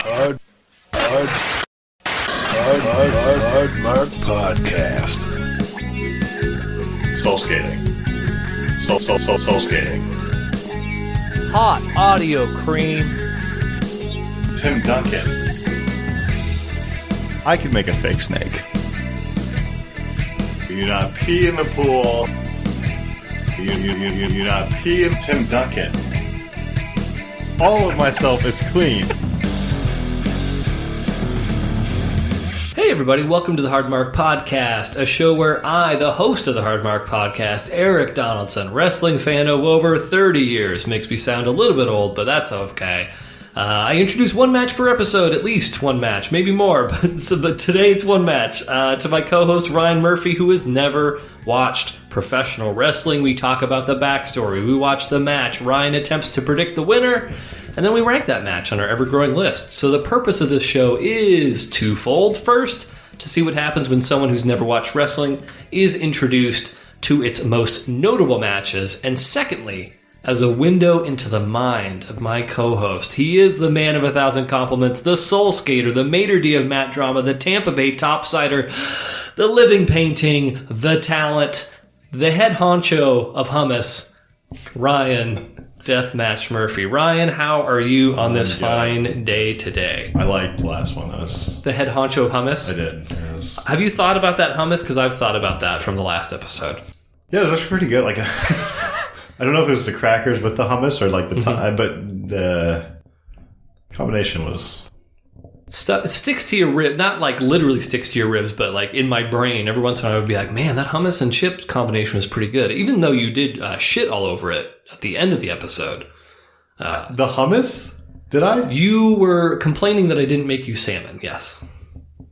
Hard Mark Podcast. Soul skating. Soul skating. Hot audio cream. Tim Duncan. I could make a fake snake. You not pee in the pool. You not pee in Tim Duncan. All of myself is clean. Hey everybody, welcome to the Hard Mark Podcast, a show where I, the host of the Hard Mark Podcast, Eric Donaldson, wrestling fan of over 30 years, makes me sound a little bit old, but that's okay. I introduce one match per episode, at least one match, maybe more, but today it's one match. To my co-host Ryan Murphy, who has never watched professional wrestling. We talk about the backstory, we watch the match, Ryan attempts to predict the winner, and then we rank that match on our ever-growing list. So the purpose of this show is twofold. First, to see what happens when someone who's never watched wrestling is introduced to its most notable matches, and secondly, as a window into the mind of my co-host. He is the man of 1,000 compliments, the soul skater, the maitre d' of Matt Drama, the Tampa Bay topsider, the living painting, the talent, the head honcho of hummus, Ryan Deathmatch Murphy. Ryan, how are you on this fine day today? I liked the last one. That was the head honcho of hummus? I did. Have you thought about that hummus? Because I've thought about that from the last episode. Yeah, it was actually pretty good. Like, I don't know if it was the crackers with the hummus or like the time, but the combination was... It sticks to your rib, not like literally sticks to your ribs, but like in my brain, every once in a while I would be like, man, that hummus and chips combination was pretty good. Even though you did shit all over it at the end of the episode. The hummus? Did I? You were complaining that I didn't make you salmon, yes.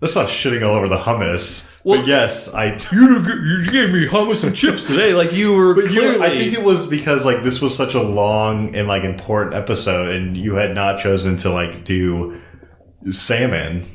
That's not shitting all over the hummus. Well, but yes, you gave me hummus and chips today. Like you were clearly... I think it was because like this was such a long and like important episode and you had not chosen to like do salmon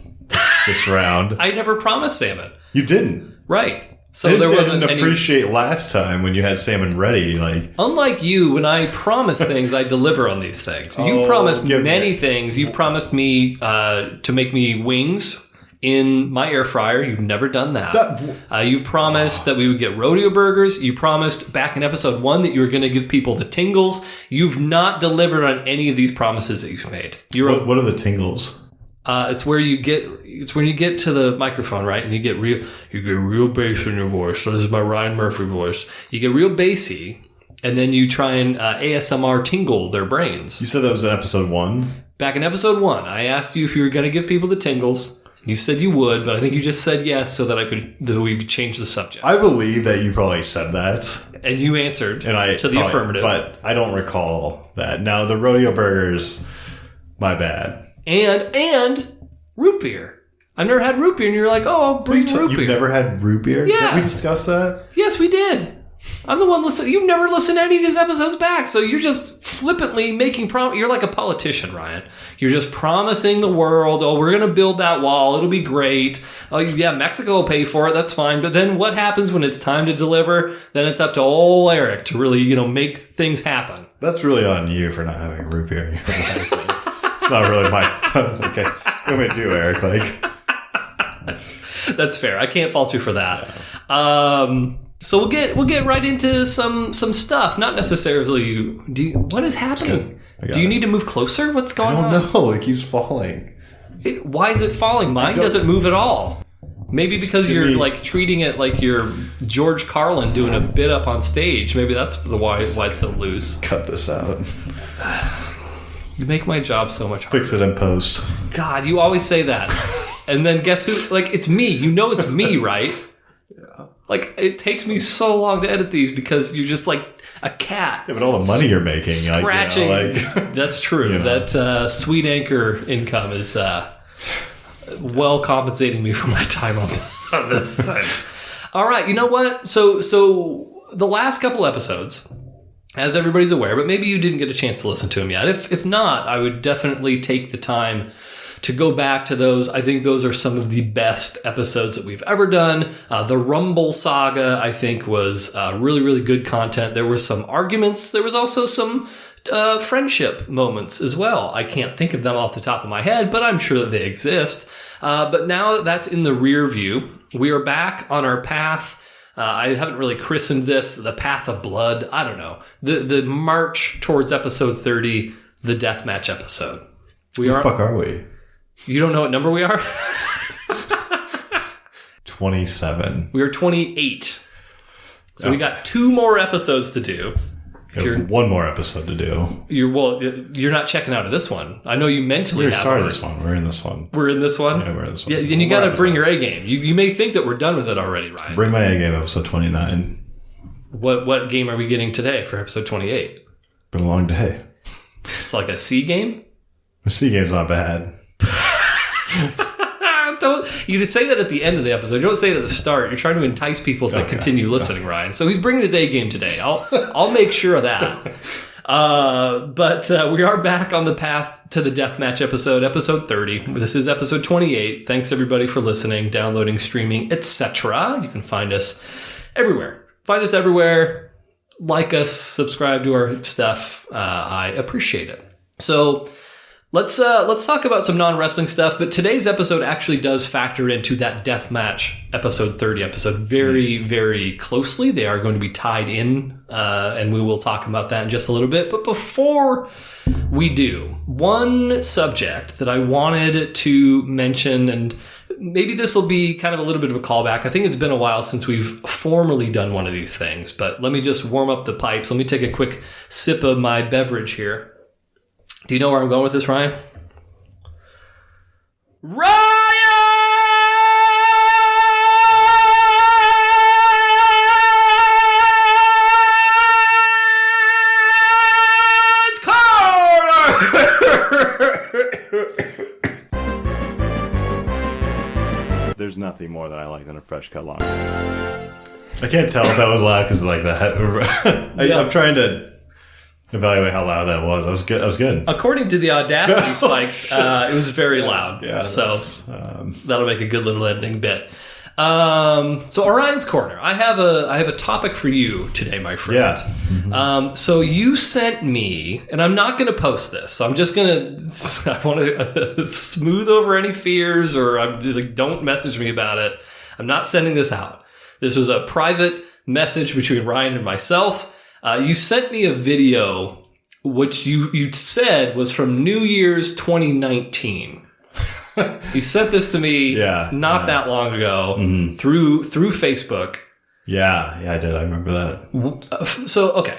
this round. I never promised salmon. You didn't. Right. So there wasn't I didn't appreciate last time when you had salmon ready. Like, unlike you, when I promise things, I deliver on these things. You've promised many things. You've promised me to make me wings in my air fryer. You've never done that. You've promised that we would get rodeo burgers. You promised back in episode 1 that you were going to give people the tingles. You've not delivered on any of these promises that you've made. What are the tingles? It's when you get to the microphone, right? And you get real bass in your voice. So this is my Ryan Murphy voice. You get real bassy, and then you try and ASMR tingle their brains. You said that was in episode 1? Back in episode 1, I asked you if you were going to give people the tingles. You said you would, but I think you just said yes so that we could change the subject. I believe that you probably said that. And you answered to the affirmative. But I don't recall that. Now, the rodeo burgers, my bad. And root beer. I've never had root beer, and you're like, oh, I'll bring root beer. You've never had root beer? Yeah. Did we discuss that? Yes, we did. I'm the one listening. You've never listened to any of these episodes back, so you're just flippantly making You're like a politician, Ryan. You're just promising the world, oh, we're going to build that wall. It'll be great. Oh, yeah, Mexico will pay for it. That's fine. But then what happens when it's time to deliver? Then it's up to old Eric to really, make things happen. That's really on you for not having root beer in your life. It's not really my fun. Okay. What am I going to do, Eric? That's fair. I can't fault you for that. Yeah. So we'll get right into some stuff. Not necessarily. What is happening? Do you need to move closer? What's going on? I don't know. It keeps falling. Why is it falling? Mine doesn't move at all. Maybe because you're like treating it like you're George Carlin doing a bit up on stage. Maybe that's why it's so loose. Cut this out. You make my job so much harder. Fix it in post. God, you always say that. And then guess who? Like, it's me. You know it's me, right? Yeah. Like, it takes me so long to edit these because you're just like a cat. Yeah, but all the money you're making. Scratching. That's true. That sweet anchor income is well compensating me for my time on this thing. All right, you know what? So the last couple episodes, as everybody's aware, but maybe you didn't get a chance to listen to them yet. If not, I would definitely take the time to go back to those. I think those are some of the best episodes that we've ever done. The Rumble Saga, I think, was really, really good content. There were some arguments. There was also some friendship moments as well. I can't think of them off the top of my head, but I'm sure that they exist. But now that that's in the rear view, we are back on our path. I haven't really christened this the Path of Blood. I don't know. The march towards episode 30, the deathmatch episode. Who the fuck are we? You don't know what number we are? 27. We are 28. So we got 2 more episodes to do. One more episode to do. You're not checking out of this one. I know you mentally have started this one. We're in this one. We're in this one? Yeah, we're in this one. Yeah, and you got to bring your A game. You may think that we're done with it already, Ryan. Bring my A game, episode 29. What game are we getting today for episode 28? Been a long day. It's like a C game? The C game's not bad. You say that at the end of the episode. You don't say it at the start. You're trying to entice people to continue listening, Ryan. So he's bringing his A game today. I'll make sure of that. But we are back on the path to the deathmatch episode 30. This is episode 28. Thanks everybody for listening, downloading, streaming, etc. You can find us everywhere. Find us everywhere. Like us, subscribe to our stuff. I appreciate it. So let's talk about some non-wrestling stuff, but today's episode actually does factor into that deathmatch episode 30 episode very, very closely. They are going to be tied in, and we will talk about that in just a little bit. But before we do, one subject that I wanted to mention, and maybe this will be kind of a little bit of a callback. I think it's been a while since we've formally done one of these things, but let me just warm up the pipes. Let me take a quick sip of my beverage here. Do you know where I'm going with this, Ryan? Ryan's Corner! There's nothing more that I like than a fresh cut lawn. I can't tell if that was loud because like that. I'm trying to evaluate how loud that was. That was good. According to the Audacity spikes, it was very loud. Yeah, so that'll make a good little editing bit. So Orion's Corner. I have a topic for you today, my friend. Yeah. Mm-hmm. So you sent me, and I'm not going to post this. So I'm just I want to smooth over any fears, or don't message me about it. I'm not sending this out. This was a private message between Ryan and myself. You sent me a video, which you said was from New Year's 2019. You sent this to me not that long ago through Facebook. Yeah, I did. I remember that. So, okay.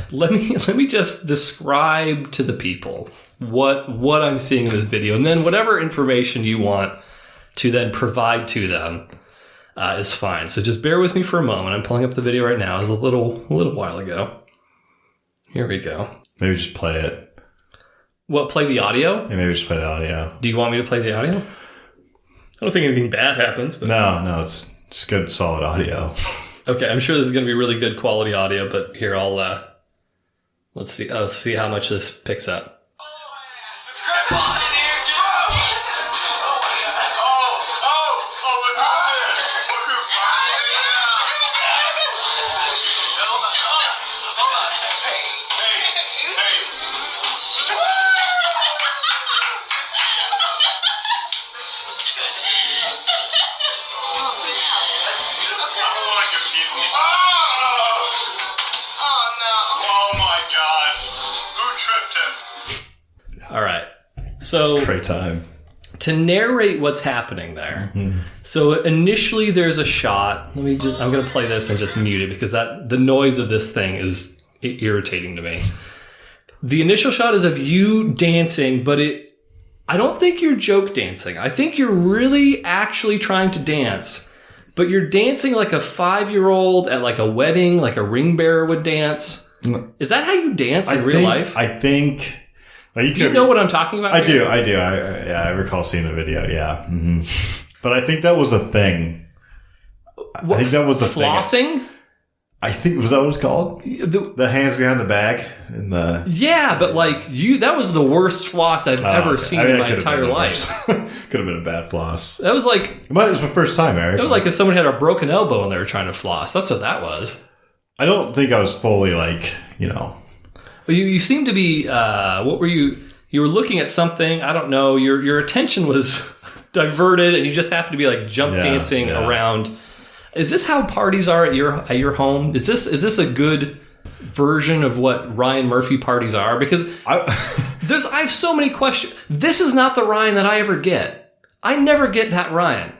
Let me just describe to the people what I'm seeing in this video, and then whatever information you want to then provide to them is fine. So just bear with me for a moment. I'm pulling up the video right now. It was a little while ago. Here we go. Maybe just play it. What, play the audio? Yeah, maybe just play the audio. Do you want me to play the audio? I don't think anything bad happens. But No, it's just good, solid audio. Okay, I'm sure this is going to be really good quality audio, but here, let's see. I'll see how much this picks up. All right. So great time. To narrate what's happening there. Mm-hmm. So initially there's a shot. I'm going to play this and just mute it because the noise of this thing is irritating to me. The initial shot is of you dancing, but I don't think you're joke dancing. I think you're really actually trying to dance, but you're dancing like a 5-year-old at like a wedding, like a ring bearer would dance. Is that how you dance in real life? I think. Like you know what I'm talking about? I do. I recall seeing the video. Yeah. Mm-hmm. But I think that was a thing. I think that was a flossing? Thing. I think, was that what it's called? The hands behind the back? Yeah, but like that was the worst floss I've ever seen in my entire life. Could have been a bad floss. That was like... It was my first time, Eric. It was like if someone had a broken elbow and they were trying to floss. That's what that was. I don't think I was fully You seem to be. What were you? You were looking at something. I don't know. Your attention was diverted, and you just happened to be like jump dancing around. Is this how parties are at your home? Is this a good version of what Ryan Murphy parties are? Because I have so many questions. This is not the Ryan that I ever get. I never get that Ryan.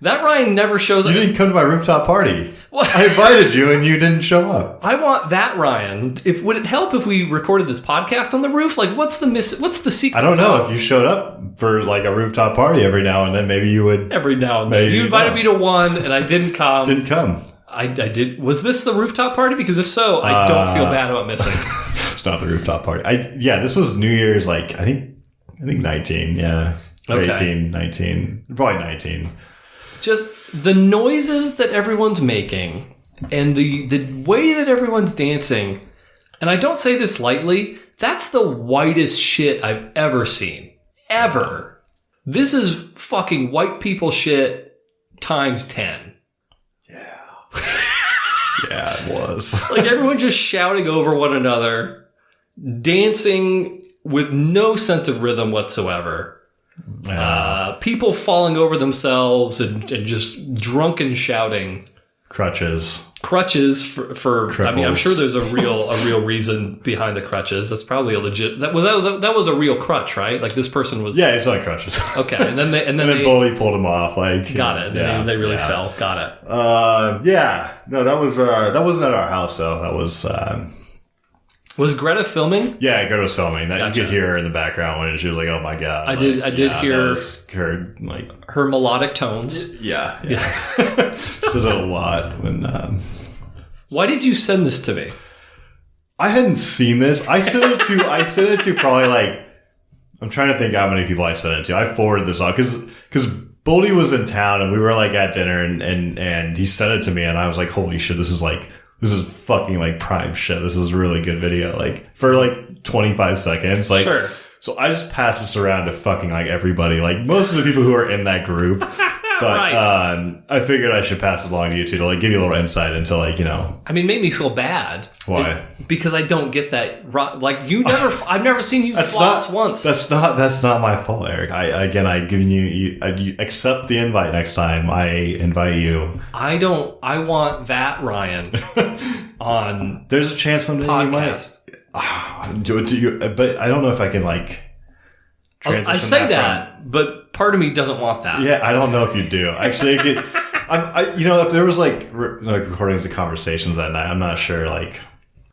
That Ryan never shows up. You didn't come to my rooftop party. What? I invited you and you didn't show up. I want that Ryan. Would it help if we recorded this podcast on the roof? Like, what's the secret? I don't know. If you showed up for like a rooftop party every now and then, maybe you would. Every now and then. You invited me to one and I didn't come. Didn't come. I did. Was this the rooftop party? Because if so, I don't feel bad about missing. It's not the rooftop party. This was New Year's, like, I think 19. Yeah. Or Okay. 18, 19. Probably 19. Just the noises that everyone's making and the way that everyone's dancing, and I don't say this lightly, that's the whitest shit I've ever seen. Ever. This is fucking white people shit times 10. Yeah. Yeah, it was. Like everyone just shouting over one another, dancing with no sense of rhythm whatsoever. People falling over themselves and just drunken shouting. Crutches for I mean, I'm sure there's a real reason behind the crutches. That's probably a legit. That was a real crutch, right? Like this person was. Yeah, it's like crutches. Okay, and then they Boldy pulled him off. Like, got it. And they really fell. Got it. Yeah. No, that wasn't at our house though. That was. Was Greta filming? Yeah, Greta was filming. That Gotcha. you could hear her in the background when she was like, "Oh my god!" I did hear her like her melodic tones. Yeah. Does it a lot when. Why did you send this to me? I hadn't seen this. I sent it to probably like. I'm trying to think how many people I sent it to. I forwarded this on because Boldy was in town and we were like at dinner and he sent it to me and I was like, holy shit, this is fucking like prime shit. This is really good video. Like for like 25 seconds. Like, sure. So I just passed this around to fucking like everybody, like most of the people who are in that group. But right. I figured I should pass it along to you too to like give you a little insight into like, you know. I mean, it made me feel bad. Why? Because I don't get that. Like I've never seen you floss once. That's not my fault, Eric. I've given you accept the invite next time. I invite you. I want that Ryan on. There's a chance someday you might. But I don't know if I can like. I say that, but part of me doesn't want that. Yeah, I don't know if you do. Actually, if there was like recordings of conversations that night, I'm not sure. Like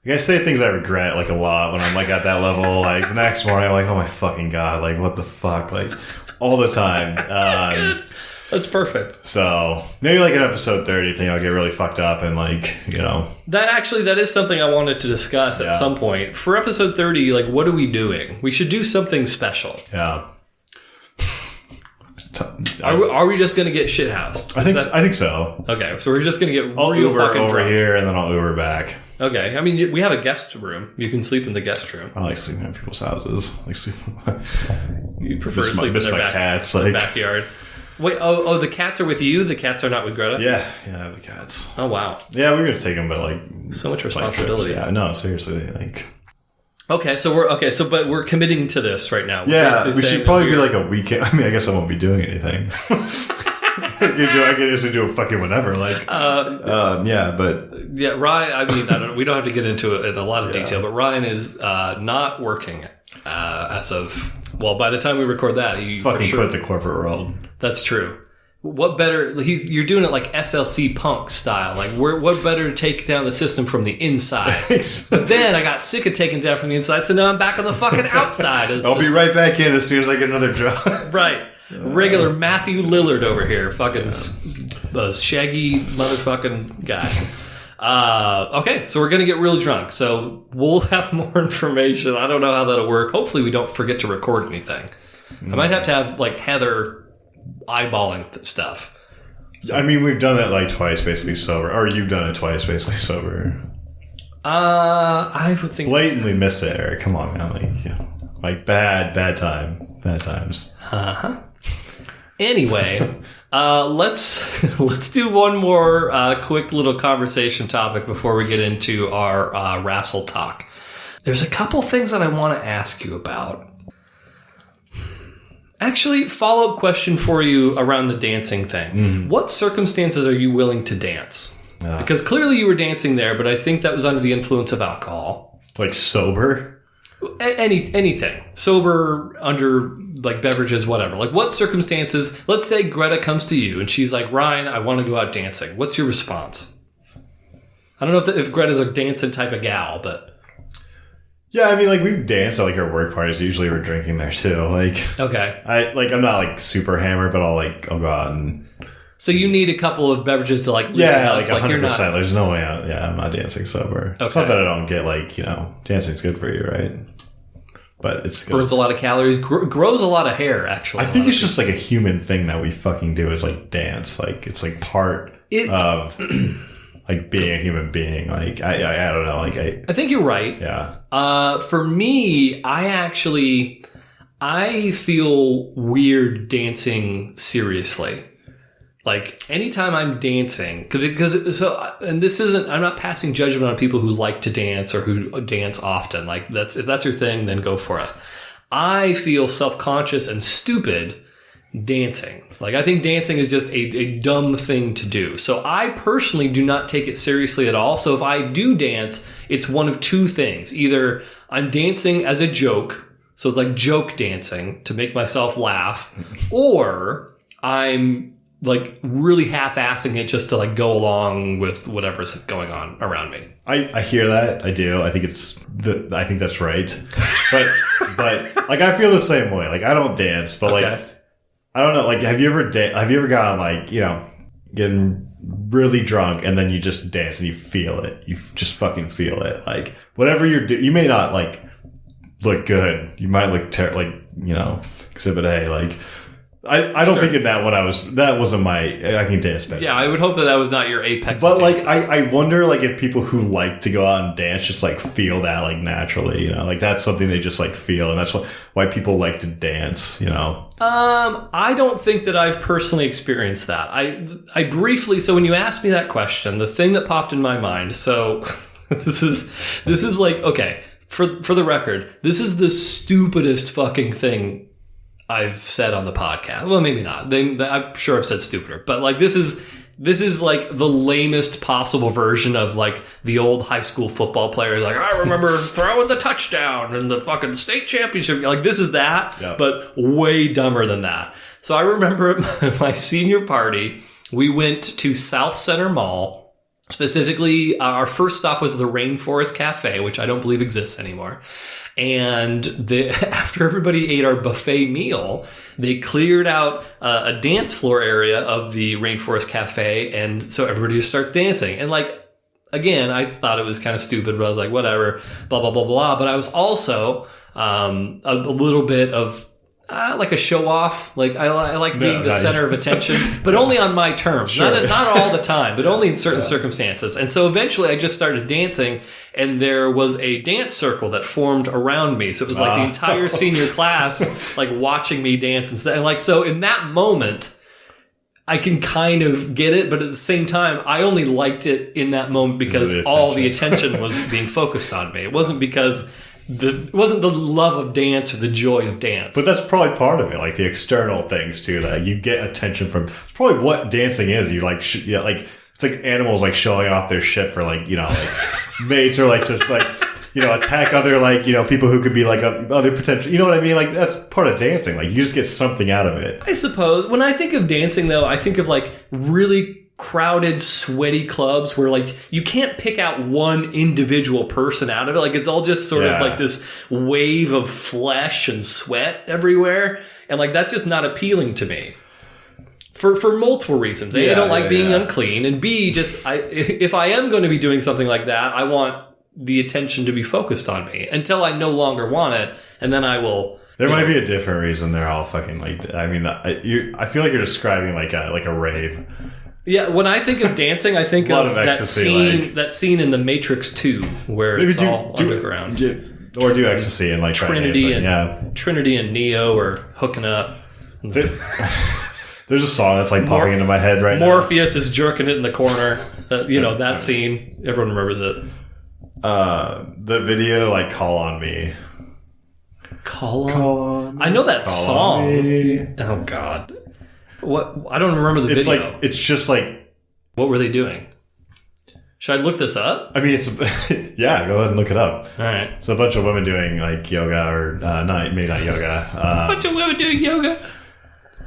I say things I regret like a lot when I'm like at that level. Like the next morning, I'm like, oh my fucking god, like what the fuck, like all the time. Good. That's perfect. So maybe like in episode 30 thing, I'll get really fucked up and like, you know. That is something I wanted to discuss at some point. For episode 30, like what are we doing? We should do something special. Yeah. Are we just going to get shithoused? I think so. Okay, so we're just going to get I'll real Uber fucking over drunk. here and then I'll Uber back. Okay, I mean we have a guest room. You can sleep in the guest room. I like sleeping in people's houses. You prefer to sleep in their cats, like backyard. Wait, the cats are with you? The cats are not with Greta? Yeah, I have the cats. Oh, wow. Yeah, we're going to take them, but like... So much responsibility. Yeah, no, seriously, like... Okay, but we're committing to this right now. We're we should probably be like a weekend. I mean, I guess I won't be doing anything. I can just do it fucking whenever, like... yeah, but... Yeah, Ryan, I mean, I don't know, we don't have to get into it in a lot of detail, but Ryan is not working as of... Well, by the time we record that, he fucking quit the corporate world. That's true. What better? You're doing it like SLC Punk style. Like, what better to take down the system from the inside? But then I got sick of taking down from the inside, so now I'm back on the fucking outside. I'll be right back in as soon as I get another job. Right. Regular Matthew Lillard over here. Fucking shaggy motherfucking guy. Okay, so we're going to get real drunk. So we'll have more information. I don't know how that'll work. Hopefully we don't forget to record anything. I might have to have, like, Heather eyeballing stuff. So, I mean, we've done it, like, twice basically sober. Or you've done it twice basically sober. I would think... Blatantly missed it, Eric. Come on, man. Like, yeah. Like bad time. Bad times. Uh-huh. Anyway, let's do one more quick little conversation topic before we get into our wrestle talk. There's a couple things that I want to ask you about. Actually, follow-up question for you around the dancing thing. Mm-hmm. What circumstances are you willing to dance? Because clearly you were dancing there, but I think that was under the influence of alcohol. Like sober? Anything. Sober, under like beverages, whatever. Like what circumstances, let's say Greta comes to you and she's like, Ryan, I want to go out dancing. What's your response? I don't know if Greta's a dancing type of gal, but... Yeah, I mean, like, we dance at, like, our work parties. Usually we're drinking there, too. Like, okay. I'm not, like, super hammered, but I'll go out and... So you need a couple of beverages to, like, loosen yeah, up. like 100%. There's no way I'm not dancing sober. Okay. It's not that I don't get, like, dancing's good for you, right? But it's good. Burns a lot of calories, grows a lot of hair, actually. I think it's just, like, a human thing that we fucking do is, like, dance. Like, it's, like, part of... like being a human being, like I don't know, like I think you're right. Yeah. For me, I feel weird dancing seriously. Like anytime I'm dancing, and this isn't. I'm not passing judgment on people who like to dance or who dance often. Like if that's your thing, then go for it. I feel self-conscious and stupid dancing. Like, I think dancing is just a dumb thing to do. So I personally do not take it seriously at all. So if I do dance, it's one of two things. Either I'm dancing as a joke, so it's like joke dancing to make myself laugh, or I'm like really half-assing it just to like go along with whatever's going on around me. I hear that. I do. I think I think that's right. But like I feel the same way. Like I don't dance, but okay. Like I don't know. Like have you ever gotten like, getting really drunk and then you just dance and you feel it. You just fucking feel it. Like whatever you're doing, you may not like look good. You might look exhibit A. Like I don't think in that one that wasn't I can dance better. Yeah, I would hope that was not your apex. But like I wonder like if people who like to go out and dance just like feel that like naturally, like that's something they just like feel, and that's why people like to dance, I don't think that I've personally experienced that. I briefly, so when you asked me that question, the thing that popped in my mind, so this is like, okay, for the record, this is the stupidest fucking thing I've said on the podcast. Well, maybe not. I'm sure I've said stupider, but like this is like the lamest possible version of like the old high school football players. Like I remember throwing the touchdown in the fucking state championship. Like this is that, yep. But way dumber than that. So I remember at my senior party, we went to South Center Mall. Specifically, our first stop was the Rainforest Cafe, which I don't believe exists anymore. And after everybody ate our buffet meal, they cleared out a dance floor area of the Rainforest Cafe, and so everybody just starts dancing. And like, again, I thought it was kind of stupid, but I was like, whatever, blah, blah, blah, blah. But I was also a little bit of like a show off. Like I like being the center of attention, but only on my terms. Sure. Not all the time, but only in certain circumstances. And so eventually I just started dancing, and there was a dance circle that formed around me. So it was like the entire senior class like watching me dance and like, so in that moment I can kind of get it, but at the same time I only liked it in that moment because all the attention was being focused on me. It wasn't because it wasn't the love of dance or the joy of dance. But that's probably part of it, like the external things too, that you get attention from. It's probably what dancing is. You like, like it's like animals like showing off their shit for like, like mates, or like to like, attack other like, people who could be like other potential, you know what I mean? Like that's part of dancing. Like you just get something out of it. I suppose. When I think of dancing though, I think of like really crowded, sweaty clubs where like you can't pick out one individual person out of it. Like it's all just sort of like this wave of flesh and sweat everywhere, and like that's just not appealing to me for multiple reasons. A, I don't like being unclean, and B, just if I am going to be doing something like that, I want the attention to be focused on me until I no longer want it, and then I will. There might be a different reason they're all fucking like. I mean, I feel like you're describing like a rave. Yeah, when I think of dancing, I think of that scene in The Matrix 2 where it's all underground. Or do ecstasy and like Trinity and Neo are hooking up. There's a song that's like popping into my head right now. Morpheus is jerking it in the corner. That scene, everyone remembers it. The video, like, Call on Me. Call on me. I know that song. Oh, God. What? I don't remember the video. It's just like... What were they doing? Should I look this up? I mean, it's... yeah, go ahead and look it up. All right. It's a bunch of women doing, like, yoga or... maybe not yoga. A bunch of women doing yoga?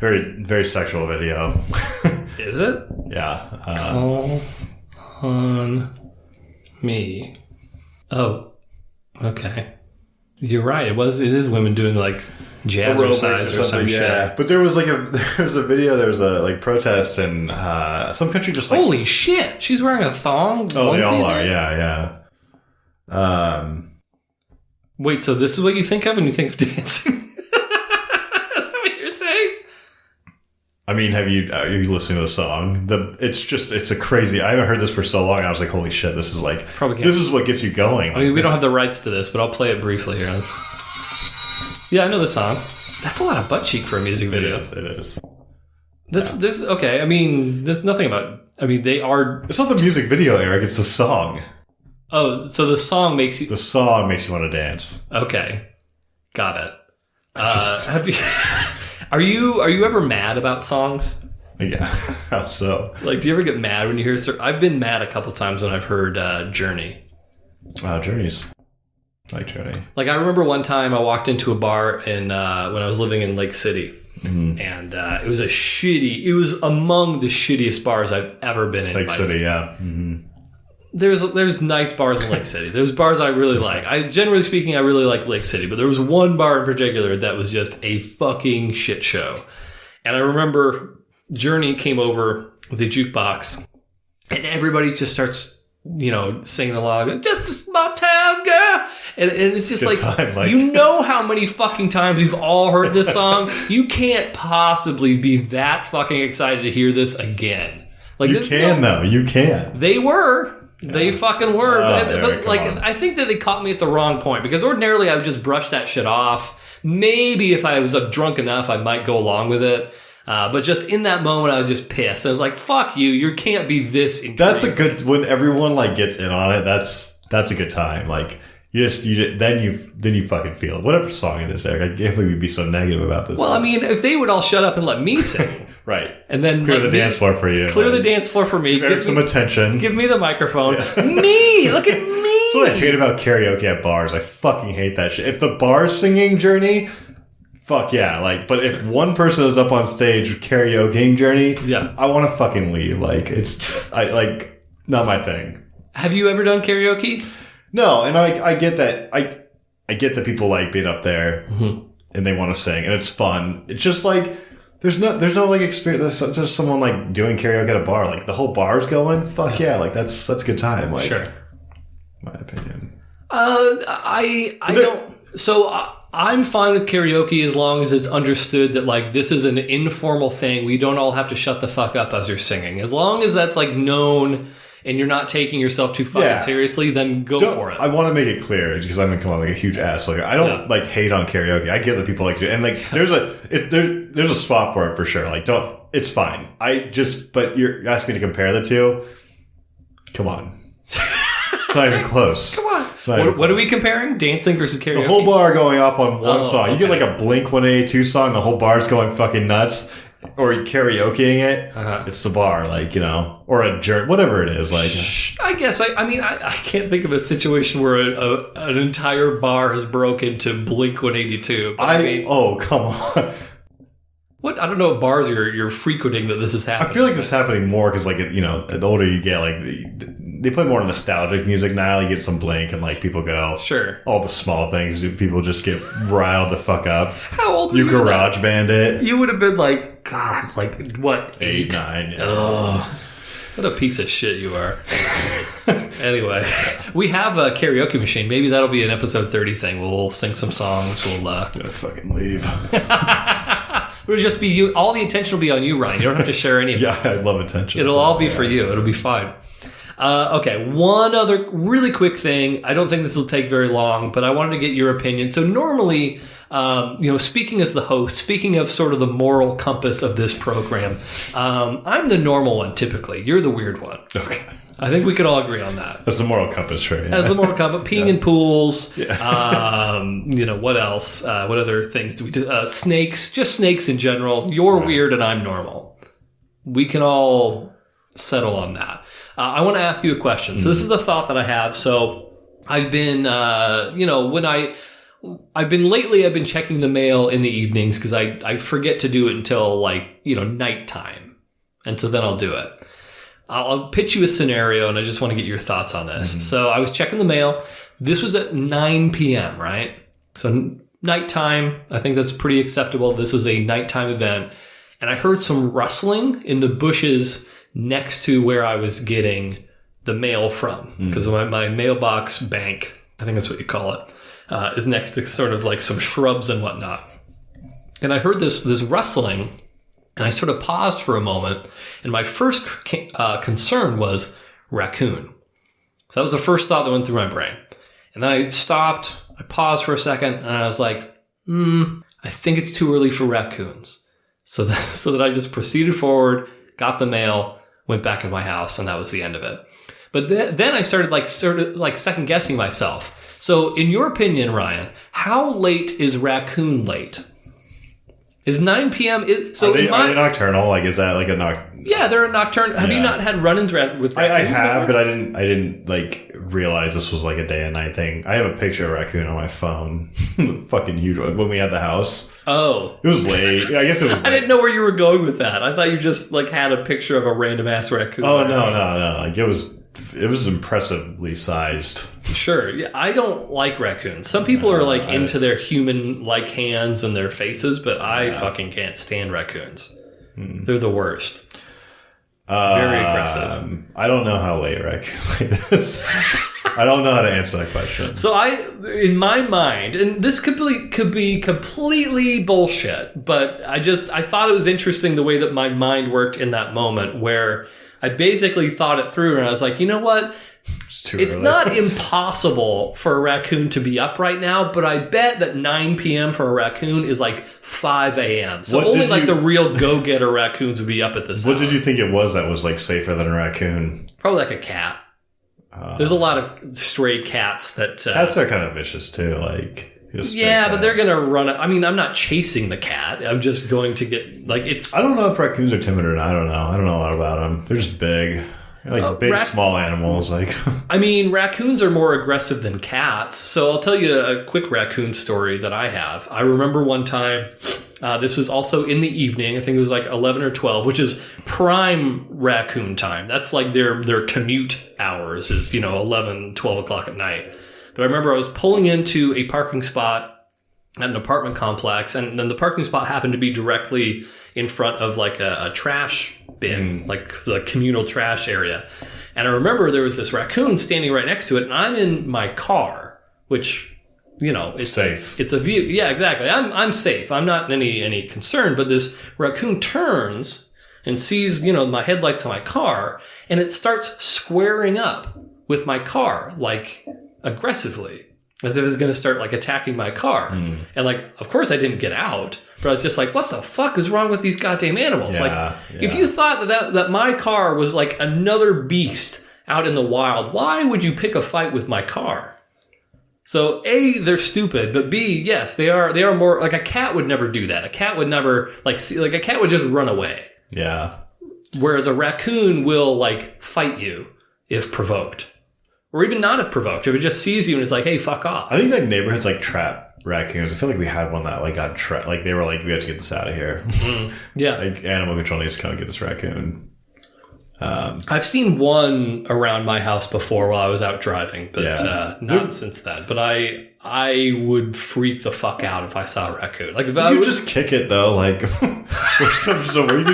Very, very sexual video. Is it? Yeah. Call on me. Oh, okay. You're right. It is women doing like jazzercise or some shit. But there was a video. There was a like protest in some country. Just like holy shit, she's wearing a thong. Oh, they all are. Yeah. Wait, so this is what you think of when you think of dancing? That's what you're saying? I mean, are you listening to the song? It's a crazy. I haven't heard this for so long. I was like, holy shit, this is like this is what gets you going. Like, I mean, we don't have the rights to this, but I'll play it briefly here. Yeah, I know the song. That's a lot of butt cheek for a music video. It is. There's okay. I mean, there's nothing about. I mean, they are. It's not the music video, Eric. It's the song. Oh, so the song makes you. The song makes you want to dance. Okay, got it. Have you? Are you ever mad about songs? Yeah, how so? Like, do you ever get mad when you hear? I've been mad a couple times when I've heard Journey. Wow, Journey's. I like Journey. Like, I remember one time I walked into a bar when I was living in Lake City, and it was it was among the shittiest bars I've ever been in. Lake City, yeah. Mm-hmm. There's nice bars in Lake City. There's bars I really like. Generally speaking, I really like Lake City, but there was one bar in particular that was just a fucking shit show. And I remember Journey came over with a jukebox, and everybody just starts, singing along, just a small town girl. And it's just good time, you know how many fucking times we've all heard this song? You can't possibly be that fucking excited to hear this again. Like, you can, though. You can. They were. They fucking were. But on. I think that they caught me at the wrong point, because ordinarily I would just brush that shit off. Maybe if I was drunk enough, I might go along with it. But just in that moment, I was just pissed. I was like, fuck you. You can't be this intrigued. That's a good, when everyone like gets in on it, that's a good time. Like, then you fucking feel it. Whatever song it is, Eric. I can't believe you'd be so negative about this. Well, I mean, if they would all shut up and let me sing. Right. And then clear the dance floor for you. Clear the dance floor for me. Give Eric some attention. Give me the microphone. Yeah. Me! Look at me! That's what I hate about karaoke at bars. I fucking hate that shit. If the bar's singing Journey, fuck yeah. Like, but if one person is up on stage karaokeing Journey, yeah, I want to fucking leave. Like, not my thing. Have you ever done karaoke? No, and I get that. I get that people like being up there and they want to sing and it's fun. It's just like there's no like experience. There's just someone like doing karaoke at a bar. Like the whole bar's going. Fuck yeah! Like that's a good time. Like, sure. My opinion. I don't. So I'm fine with karaoke as long as it's understood that like this is an informal thing. We don't all have to shut the fuck up as you're singing. As long as that's like known. And you're not taking yourself too fucking seriously, then go for it. I want to make it clear, because I'm going to come on like a huge asshole. I don't like hate on karaoke. I get that people like to, and like there's a spot for it for sure. Like it's fine. But you're asking me to compare the two. Come on, it's not even close. Come on. What are we comparing? Dancing versus karaoke? The whole bar going off on one song. You get like a Blink-182 song. The whole bar's going fucking nuts. Or karaokeing it, it's the bar, like, or a jerk, whatever it is. Like, I guess, I can't think of a situation where an entire bar has broken to Blink-182. Oh, come on. What? I don't know what bars you're frequenting that this is happening. I feel like this is happening more because, like, the older you get, like, they play more nostalgic music now. You get some Blink and, like, people go. Sure. All the small things, people just get riled the fuck up. How old were you? Garage band it. You would have been like, God, like, what? 8, 9. Yeah. Oh, what a piece of shit you are. Anyway, we have a karaoke machine. Maybe that'll be an episode 30 thing. We'll sing some songs. I'm gonna fucking leave. It'll just be you. All the attention will be on you, Ryan. You don't have to share any of it. Yeah, I love attention. It'll all be for you. It'll be fine. Okay, one other really quick thing. I don't think this will take very long, but I wanted to get your opinion. So normally, speaking as the host, speaking of sort of the moral compass of this program, I'm the normal one typically. You're the weird one. Okay. I think we could all agree on that. That's the moral compass, right? As the moral compass, peeing in pools. Yeah. What else? What other things do we do? Snakes, just snakes in general. You're weird and I'm normal. We can all settle on that. I want to ask you a question. So this is the thought that I have. So I've been, I've been checking the mail in the evenings because I forget to do it until nighttime. And so then I'll do it. I'll pitch you a scenario and I just want to get your thoughts on this. So I was checking the mail. This was at 9 p.m., right? So nighttime, I think that's pretty acceptable. This was a nighttime event. And I heard some rustling in the bushes next to where I was getting the mail from. Because my mailbox bank, I think that's what you call it, is next to sort of like some shrubs and whatnot. And I heard this rustling, and I sort of paused for a moment. And my first concern was raccoon. So that was the first thought that went through my brain. And then I stopped, I paused for a second, and I was like, I think it's too early for raccoons. So that I just proceeded forward, got the mail, went back in my house, and that was the end of it. But then I started second guessing myself. So in your opinion, Ryan, how late is raccoon late? Is 9 p.m. Are they nocturnal? Like, is that like a nocturnal? Yeah, they're a nocturnal. Have you not had run-ins with raccoons? I have, before? but I didn't like realize this was like a day and night thing. I have a picture of a raccoon on my phone, fucking huge one, when we had the house. Oh, it was late. I guess it was. I didn't know where you were going with that. I thought you just had a picture of a random ass raccoon. Oh no! Like it was impressively sized. Sure. Yeah, I don't like raccoons. Some people are into their human-like hands and their faces, but I fucking can't stand raccoons. They're the worst. Very aggressive. I don't know how late raccoon is. I don't know how to answer that question. So in my mind, and this could be completely bullshit, but I thought it was interesting the way that my mind worked in that moment where I basically thought it through and I was like, you know what? It's not impossible for a raccoon to be up right now, but I bet that 9 p.m. for a raccoon is like 5 a.m. So only the real go-getter raccoons would be up at this hour. What did you think it was that was like safer than a raccoon? Probably like a cat. There's a lot of stray cats that... cats are kind of vicious too, like... Yeah, but they're going to run... I'm not chasing the cat. I'm just going to get... it's... I don't know if raccoons are timid or not. I don't know. I don't know a lot about them. They're just big. They're like big, small animals. Raccoons are more aggressive than cats. So I'll tell you a quick raccoon story that I have. I remember one time... this was also in the evening. I think it was like 11 or 12, which is prime raccoon time. That's like their commute hours is, 11, 12 o'clock at night. But I remember I was pulling into a parking spot at an apartment complex, and then the parking spot happened to be directly in front of like a trash bin, like the communal trash area. And I remember there was this raccoon standing right next to it, and I'm in my car, which... it's safe. It's a view. Yeah, exactly. I'm safe. I'm not in any concern. But this raccoon turns and sees, my headlights on my car, and it starts squaring up with my car, aggressively, as if it's going to start attacking my car. And of course I didn't get out, but I was just like, what the fuck is wrong with these goddamn animals? If you thought that my car was like another beast out in the wild, why would you pick a fight with my car? So A, they're stupid, but B, yes, they are more a cat would never do that. A cat would never a cat would just run away. Yeah. Whereas a raccoon will fight you if provoked. Or even not if provoked. If it just sees you and is like, hey, fuck off. I think neighborhoods trap raccoons. I feel like we had one that got trapped. They were we have to get this out of here. Yeah. Animal control needs to come and get this raccoon. I've seen one around my house before while I was out driving, but not since then. But I would freak the fuck out if I saw a raccoon. If I would just kick it though, you could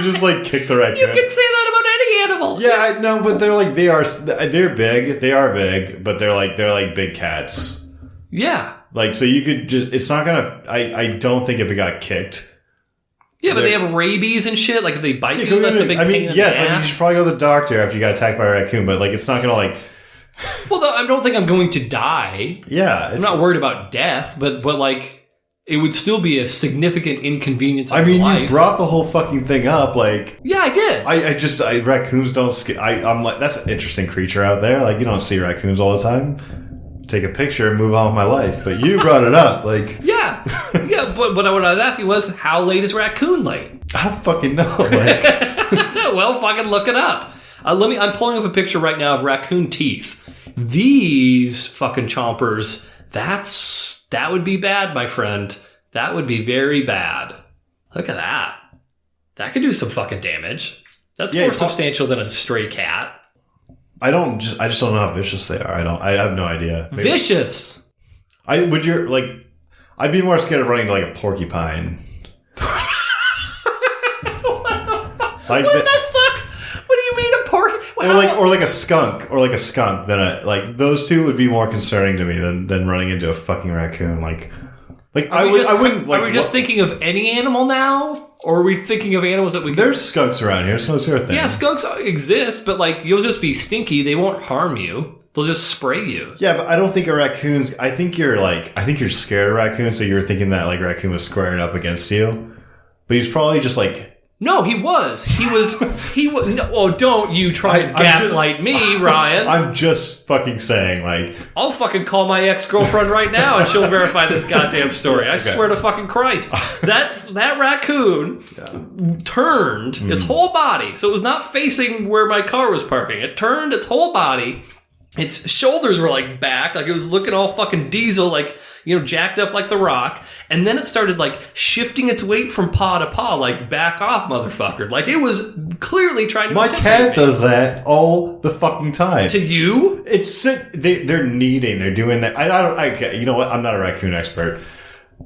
just kick the raccoon. You could say that about any animal. Yeah, I know, but they're big. They are big, but they're big cats. Yeah. So you could just. It's not gonna. I don't think if it got kicked. Yeah, but they have rabies and shit. If they bite you, that's a big pain in the ass. You should probably go to the doctor after you got attacked by a raccoon, but it's not gonna Well, I don't think I'm going to die. Yeah, I'm not worried about death, but it would still be a significant inconvenience of I mean, life. you brought the whole fucking thing up, like... Yeah, I did. Raccoons don't... I'm like, that's an interesting creature out there. Like, you don't see raccoons all the time. Take a picture and move on with my life. But you brought it up, like... Yeah. Yeah, but what I was asking was, how late is raccoon late? I don't fucking know. Like... Well, fucking look it up. I'm pulling up a picture right now of raccoon teeth. These fucking chompers, that would be bad, my friend. That would be very bad. Look at that. That could do some fucking damage. That's more substantial than a stray cat. I just don't know how vicious they are. I have no idea. Maybe. Vicious. I'd be more scared of running into like a porcupine. What the fuck? What do you mean a porcupine? Or like a skunk. Then those two would be more concerning to me than running into a fucking raccoon. I wouldn't. Are we just thinking of any animal now? Or are we thinking of animals that we... There's skunks around here. Skunks are a thing. Yeah, skunks exist, but you'll just be stinky. They won't harm you. They'll just spray you. Yeah, but I don't think a raccoon's... I think you're scared of raccoons, so you're thinking that raccoon was squaring up against you. But he's probably just No, he was. He was. No, oh, don't you try to gaslight me, Ryan. I'm just fucking saying, I'll fucking call my ex-girlfriend right now and she'll verify this goddamn story. I swear to fucking Christ. That raccoon turned its whole body. So it was not facing where my car was parking. It turned its whole body. Its shoulders were back. It was looking all fucking diesel, jacked up like The Rock. And then it started shifting its weight from paw to paw, back off, motherfucker. It was clearly trying to... My cat does that all the fucking time. To you? It's sick. They're kneading. They're doing that. You know what? I'm not a raccoon expert.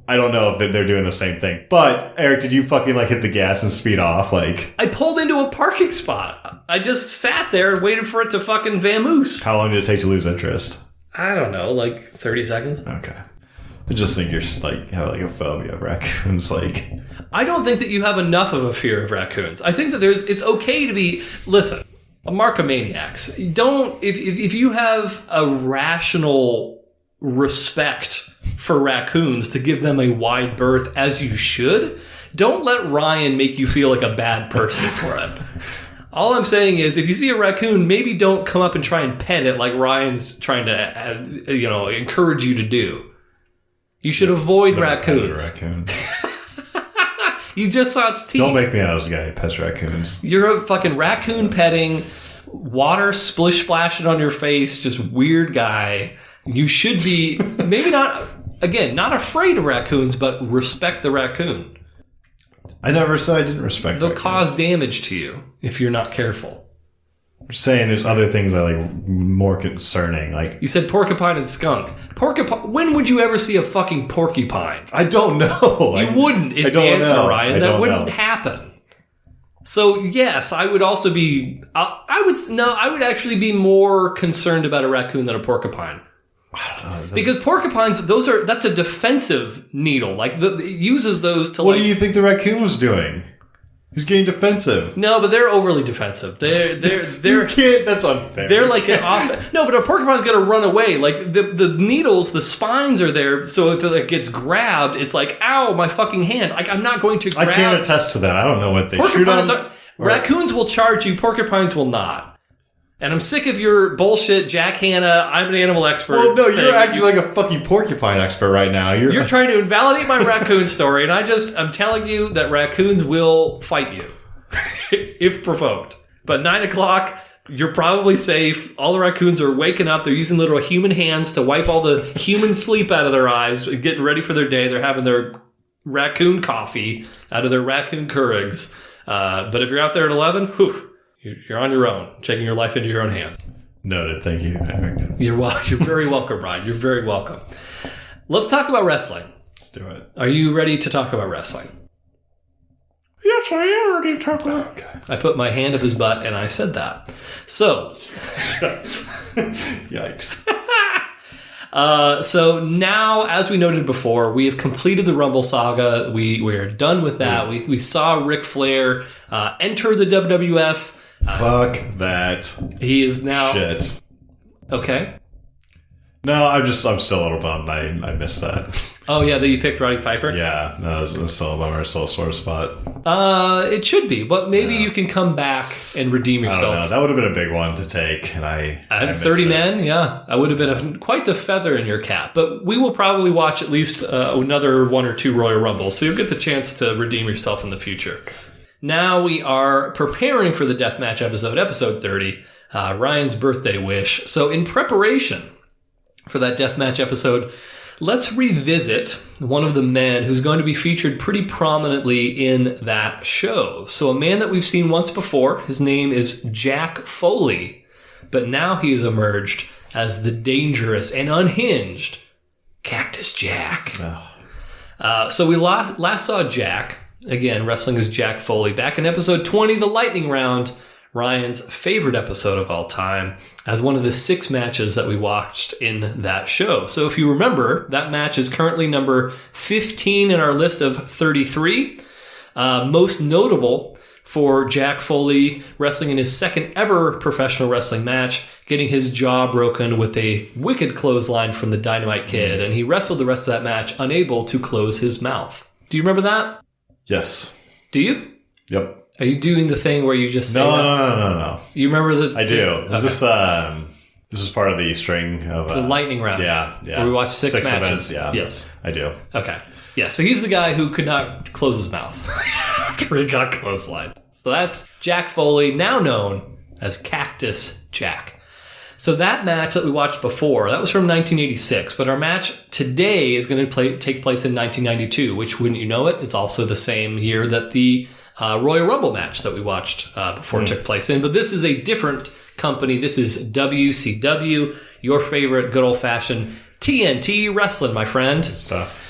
I don't know if they're doing the same thing. But, Eric, did you fucking hit the gas and speed off? I pulled into a parking spot. I just sat there and waited for it to fucking vamoose. How long did it take to lose interest? I don't know, 30 seconds. Okay. I just think you're have a phobia of raccoons. I don't think that you have enough of a fear of raccoons. I think that it's okay to be... Listen, a markomaniacs. If you have a rational respect for raccoons to give them a wide berth as you should, don't let Ryan make you feel like a bad person for it. All I'm saying is, if you see a raccoon, maybe don't come up and try and pet it like Ryan's trying to, encourage you to do. You should avoid raccoons. You just saw its teeth. Don't make me out as a guy who pets raccoons. You're a fucking raccoon petting, water splish splashing on your face, just weird guy. You should be maybe not afraid of raccoons, but respect the raccoon. I never said I didn't respect They'll raccoons. cause damage to you if you're not careful. I'm saying there's other things I more concerning. You said porcupine and skunk. When would you ever see a fucking porcupine? I don't know. You wouldn't, is the answer, Ryan. That wouldn't happen. So, yes, I would also be... I would actually be more concerned about a raccoon than a porcupine. Because porcupines, that's a defensive needle. It uses those to What do you think the raccoon was doing? He's getting defensive. No, but they're overly defensive. They're You can't. That's unfair. They're no, but a porcupine's gonna run away. The needles, the spines are there, so if it gets grabbed, it's ow, my fucking hand. I'm not going to grab. I can't attest to that. I don't know what they shoot on. Raccoons will charge you. Porcupines will not. And I'm sick of your bullshit, Jack Hanna, I'm an animal expert. Well, no, you're acting like a fucking porcupine expert right now. You're trying to invalidate my raccoon story, and I'm telling you that raccoons will fight you if provoked. But 9 o'clock, you're probably safe. All the raccoons are waking up. They're using little human hands to wipe all the human sleep out of their eyes, getting ready for their day. They're having their raccoon coffee out of their raccoon Keurigs. But if you're out there at 11, whew, you're on your own, taking your life into your own hands. Noted. Thank you, Eric. You're very welcome, Ryan. You're very welcome. Let's talk about wrestling. Let's do it. Are you ready to talk about wrestling? Yes, I am ready to talk about it. Okay. I put my hand up his butt and I said that. So. Yikes. So now, as we noted before, we have completed the Rumble Saga. We are done with that. We saw Ric Flair enter the WWF. Fuck that. He is now... Shit. Okay. No, I'm still a little bummed. I missed that. Oh, yeah, that you picked Roddy Piper? Yeah, no, it's still a bummer. It's still a sore spot. It should be, but maybe you can come back and redeem yourself. I don't know. That would have been a big one to take, and I had 30 men, yeah. I would have been quite the feather in your cap. But we will probably watch at least another 1 or 2 Royal Rumbles, so you'll get the chance to redeem yourself in the future. Now we are preparing for the Deathmatch episode 30, Ryan's birthday wish. So in preparation for that Deathmatch episode, let's revisit one of the men who's going to be featured pretty prominently in that show. So a man that we've seen once before, his name is Jack Foley, but now he has emerged as the dangerous and unhinged Cactus Jack. So we last saw Jack, again, wrestling as Jack Foley, back in episode 20, The Lightning Round, Ryan's favorite episode of all time, as one of the 6 matches that we watched in that show. So if you remember, that match is currently number 15 in our list of 33. Most notable for Jack Foley wrestling in his second ever professional wrestling match, getting his jaw broken with a wicked clothesline from the Dynamite Kid, and he wrestled the rest of that match unable to close his mouth. Do you remember that? Yes. Do you? Yep. Are you doing the thing where you just say No. You remember the... I do. Was this is part of the string of... the lightning round. Yeah. Where we watched 6 matches. Events, yeah. Yes. I do. Okay. Yeah, so he's the guy who could not close his mouth after he got clotheslined. So that's Jack Foley, now known as Cactus Jack. So that match that we watched before, that was from 1986, but our match today is going to take place in 1992, which, wouldn't you know it, is also the same year that the Royal Rumble match that we watched before took place in. But this is a different company. This is WCW, your favorite good old-fashioned TNT Wrestling, my friend. Good stuff.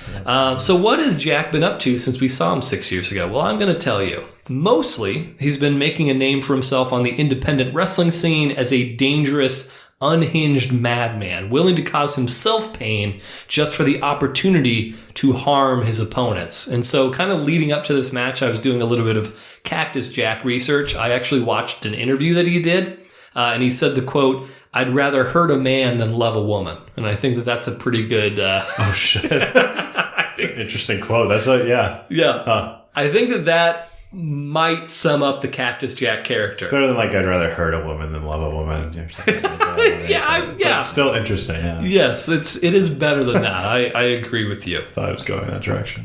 So what has Jack been up to since we saw him 6 years ago? Well, I'm going to tell you. Mostly, he's been making a name for himself on the independent wrestling scene as a dangerous, unhinged madman, willing to cause himself pain just for the opportunity to harm his opponents. And so kind of leading up to this match, I was doing a little bit of Cactus Jack research. I actually watched an interview that he did, and he said the quote, "I'd rather hurt a man than love a woman." And I think that that's a pretty good... Oh, shit. That's an interesting quote. That's yeah. Yeah. Huh. I think that might sum up the Cactus Jack character. It's better than I'd rather hurt a woman than love a woman or something like that. Yeah. But still interesting, yeah. Yes, it is better than that. I agree with you. Thought it was going that direction.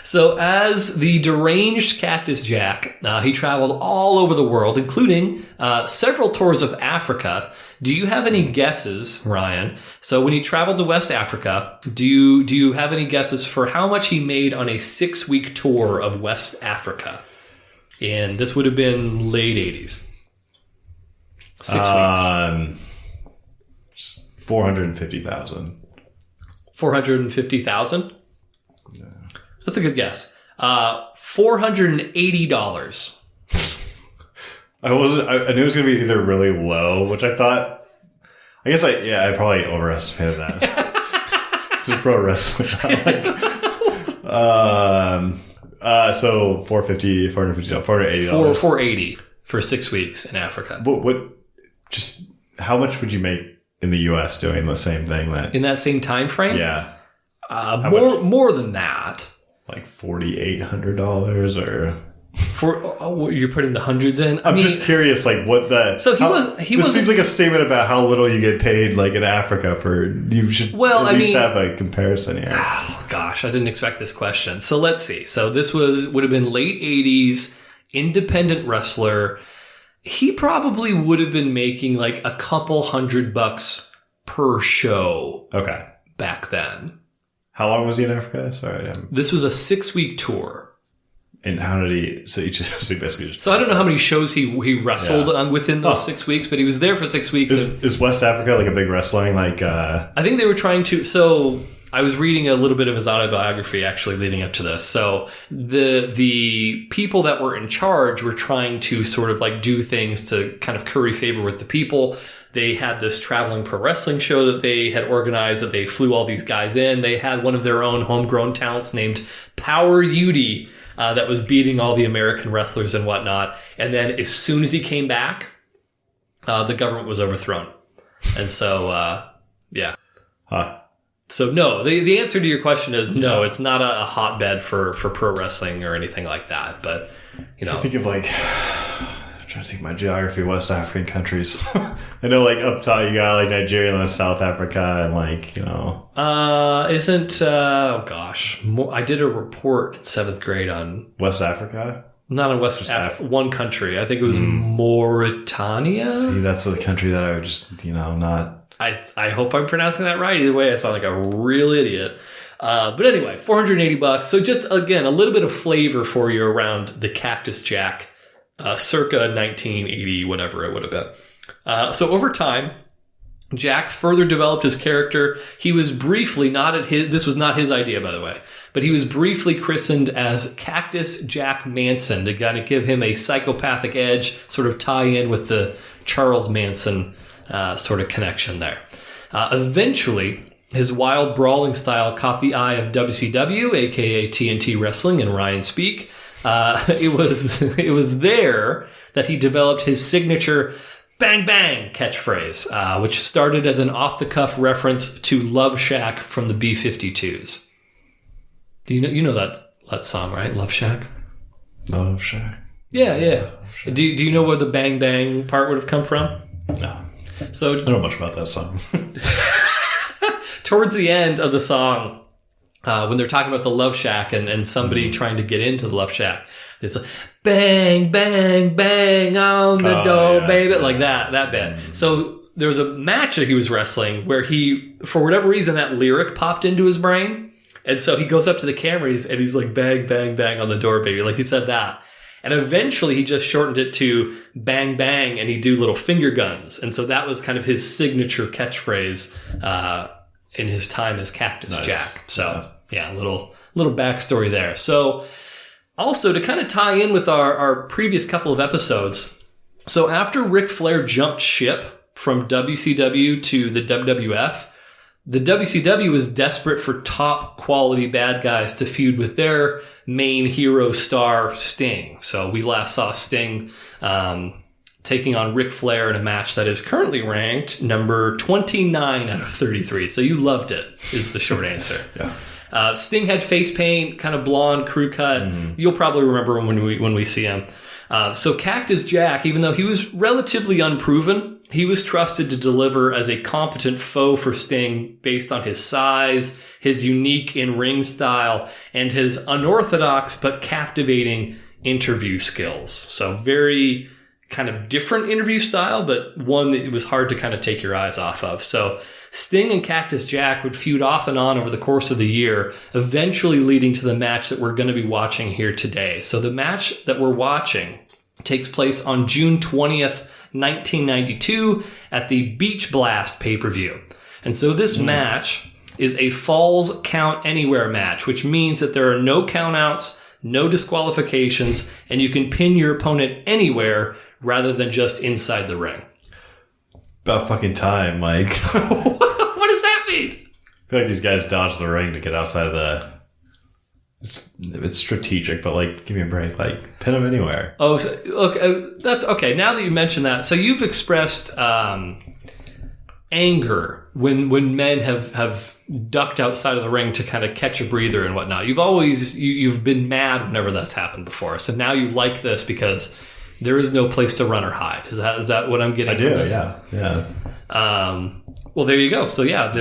So as the deranged Cactus Jack, he traveled all over the world, including several tours of Africa. Do you have any guesses, Ryan? So when he traveled to West Africa, do you have any guesses for how much he made on a 6-week tour of West Africa? And this would have been late 80s. 6 weeks. 450,000. 450,000? Yeah. That's a good guess. $480. I knew it was going to be either really low, which I thought. I guess I probably overestimated that. This is pro wrestling. So $480. $480 for 6 weeks in Africa. Just how much would you make in the U.S. doing the same thing? In that same time frame? Yeah. More than that. Like $4,800 or... You're putting the hundreds in? I'm just curious, like, what the... So this seems like a statement about how little you get paid, like, in Africa for... You should at least have a comparison here. Oh, gosh, I didn't expect this question. So let's see. So this would have been late 80s, independent wrestler. He probably would have been making, like, a couple $100 per show. Okay. Back then. How long was he in Africa? Sorry. This was a 6-week tour. And how did he... So he basically just... So I don't know how many shows he wrestled within those 6 weeks, but he was there for 6 weeks. Is West Africa like a big wrestling? Like, I think they were trying to... So I was reading a little bit of his autobiography actually leading up to this. So the people that were in charge were trying to sort of like do things to kind of curry favor with the people. They had this traveling pro wrestling show that they had organized, that they flew all these guys in. They had one of their own homegrown talents named Power Udy that was beating all the American wrestlers and whatnot. And then as soon as he came back, the government was overthrown. And so, yeah. Huh. So no, the answer to your question is no. It's not a hotbed for pro wrestling or anything like that. But I think of I'm trying to think of my geography of West African countries. I know up top you got Nigeria and South Africa and isn't I did a report in 7th grade on West Africa. Not on West Africa, one country. I think it was Mauritania. See, that's a country that I would just not. I hope I'm pronouncing that right. Either way, I sound like a real idiot. But anyway, $480. So just, again, a little bit of flavor for you around the Cactus Jack, circa 1980, whatever it would have been. So over time, Jack further developed his character. He was briefly this was not his idea, by the way, but he was briefly christened as Cactus Jack Manson to kind of give him a psychopathic edge, sort of tie in with the Charles Manson sort of connection there. Eventually, his wild brawling style caught the eye of WCW, aka TNT Wrestling, and Ryan Speake. It was there that he developed his signature "bang bang" catchphrase, which started as an off-the-cuff reference to Love Shack from the B-52s. Do you know that song, right? Love Shack. Love Shack. Yeah. Love Shack. Do you know where the "bang bang" part would have come from? No. So I don't know much about that song. Towards the end of the song, when they're talking about the Love Shack and somebody trying to get into the Love Shack, there's a bang, bang, bang on the door, baby, like that bit. So there was a match that he was wrestling where he, for whatever reason, that lyric popped into his brain. And so he goes up to the cameras and he's like, bang, bang, bang on the door, baby. Like he said that. And eventually he just shortened it to bang, bang, and he'd do little finger guns. And so that was kind of his signature catchphrase in his time as Cactus Jack. So, yeah, a little backstory there. So, also to kind of tie in with our previous couple of episodes, so after Ric Flair jumped ship from WCW to the WWF, the WCW was desperate for top quality bad guys to feud with their main hero star, Sting. So we last saw Sting taking on Ric Flair in a match that is currently ranked number 29 out of 33. So you loved it, is the short answer. Yeah. Sting had face paint, kind of blonde, crew cut. You'll probably remember him when we see him. So Cactus Jack, even though he was relatively unproven, he was trusted to deliver as a competent foe for Sting based on his size, his unique in-ring style, and his unorthodox but captivating interview skills. So very kind of different interview style, but one that it was hard to kind of take your eyes off of. So Sting and Cactus Jack would feud off and on over the course of the year, eventually leading to the match that we're going to be watching here today. So the match that we're watching takes place on June 20th, 1992 at the Beach Blast pay-per-view. And so this match is a Falls Count Anywhere match, which means that there are no countouts, no disqualifications, and you can pin your opponent anywhere rather than just inside the ring. About fucking time, Mike. What does that mean? I feel like these guys dodge the ring to get outside of the... It's strategic, but give me a break. Pin them anywhere. Oh, so, look, that's okay. Now that you mention that, so you've expressed anger when men have ducked outside of the ring to kind of catch a breather and whatnot. You've been mad whenever that's happened before. So now you like this because there is no place to run or hide. Is that what I'm getting? I do. From this? Yeah. Well, there you go. So yeah,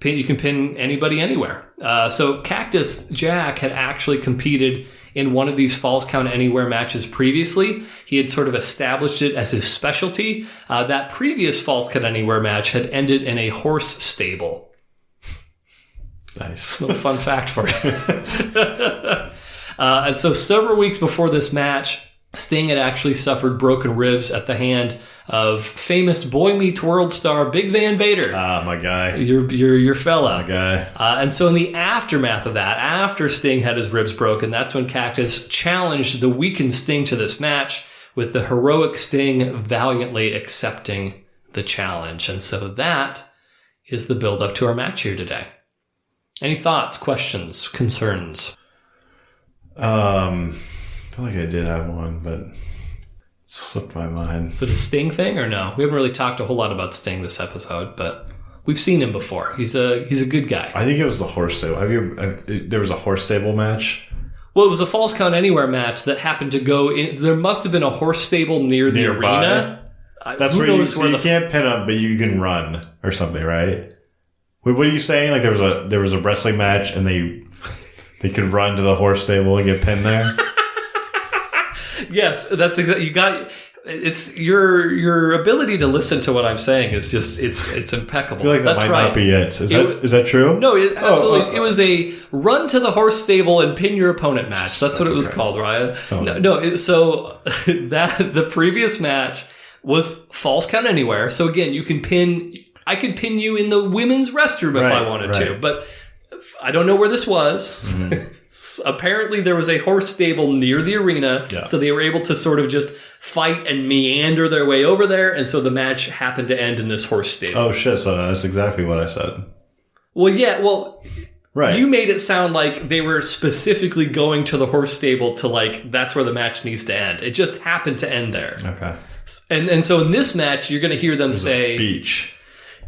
you can pin anybody anywhere. So Cactus Jack had actually competed in one of these Falls Count Anywhere matches previously. He had sort of established it as his specialty. That previous Falls Count Anywhere match had ended in a horse stable. Nice. Little fun fact for you. And so several weeks before this match, Sting had actually suffered broken ribs at the hand of famous Boy Meets World star Big Van Vader. Ah, my guy. Your fella. My guy. And so in the aftermath of that, after Sting had his ribs broken, that's when Cactus challenged the weakened Sting to this match, with the heroic Sting valiantly accepting the challenge. And so that is the build-up to our match here today. Any thoughts, questions, concerns? I feel like I did have one, but Slipped my mind. So the Sting thing or no? We haven't really talked a whole lot about Sting this episode, but we've seen him before. He's a good guy. I think it was the horse stable. There was a horse stable match? Well, it was a Falls Count Anywhere match that happened to go in. There must have been a horse stable near the arena. That's where you can't pin up, but you can run or something, right? Wait, what are you saying? Like there was a wrestling match and they could run to the horse stable and get pinned there? Yes, that's exactly. You got it's your ability to listen to what I'm saying is just it's impeccable. I feel like that might not be it. Is that true? No, absolutely. It was a run to the horse stable and pin your opponent match. That's what it was called, Ryan. So that the previous match was Falls Count Anywhere. So again, you can pin. I could pin you in the women's restroom if I wanted to, but I don't know where this was. Mm-hmm. Apparently there was a horse stable near the arena, so they were able to sort of just fight and meander their way over there, and so the match happened to end in this horse stable. Oh shit, so that's exactly what I said. Well, yeah, right. You made it sound like they were specifically going to the horse stable to that's where the match needs to end. It just happened to end there. Okay. And so in this match, you're going to hear them say... beach.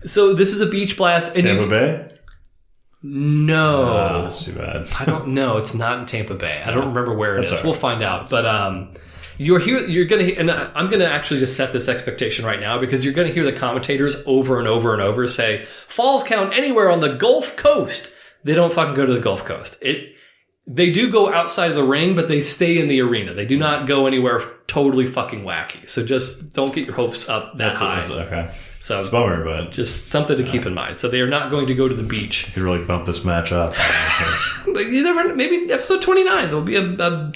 So this is a beach blast. And Tampa Bay? No. That's too bad. I don't know. It's not in Tampa Bay. I don't remember where it is. Right. We'll find out. But you're going to... And I'm going to actually just set this expectation right now because you're going to hear the commentators over and over and over say, Falls Count Anywhere on the Gulf Coast. They don't fucking go to the Gulf Coast. They do go outside of the ring, but they stay in the arena. They do not go anywhere totally fucking wacky. So just don't get your hopes up that high. Okay. So it's a bummer, but just something to keep in mind. So they are not going to go to the beach. You could really bump this match up. You never. Maybe episode 29 there'll be a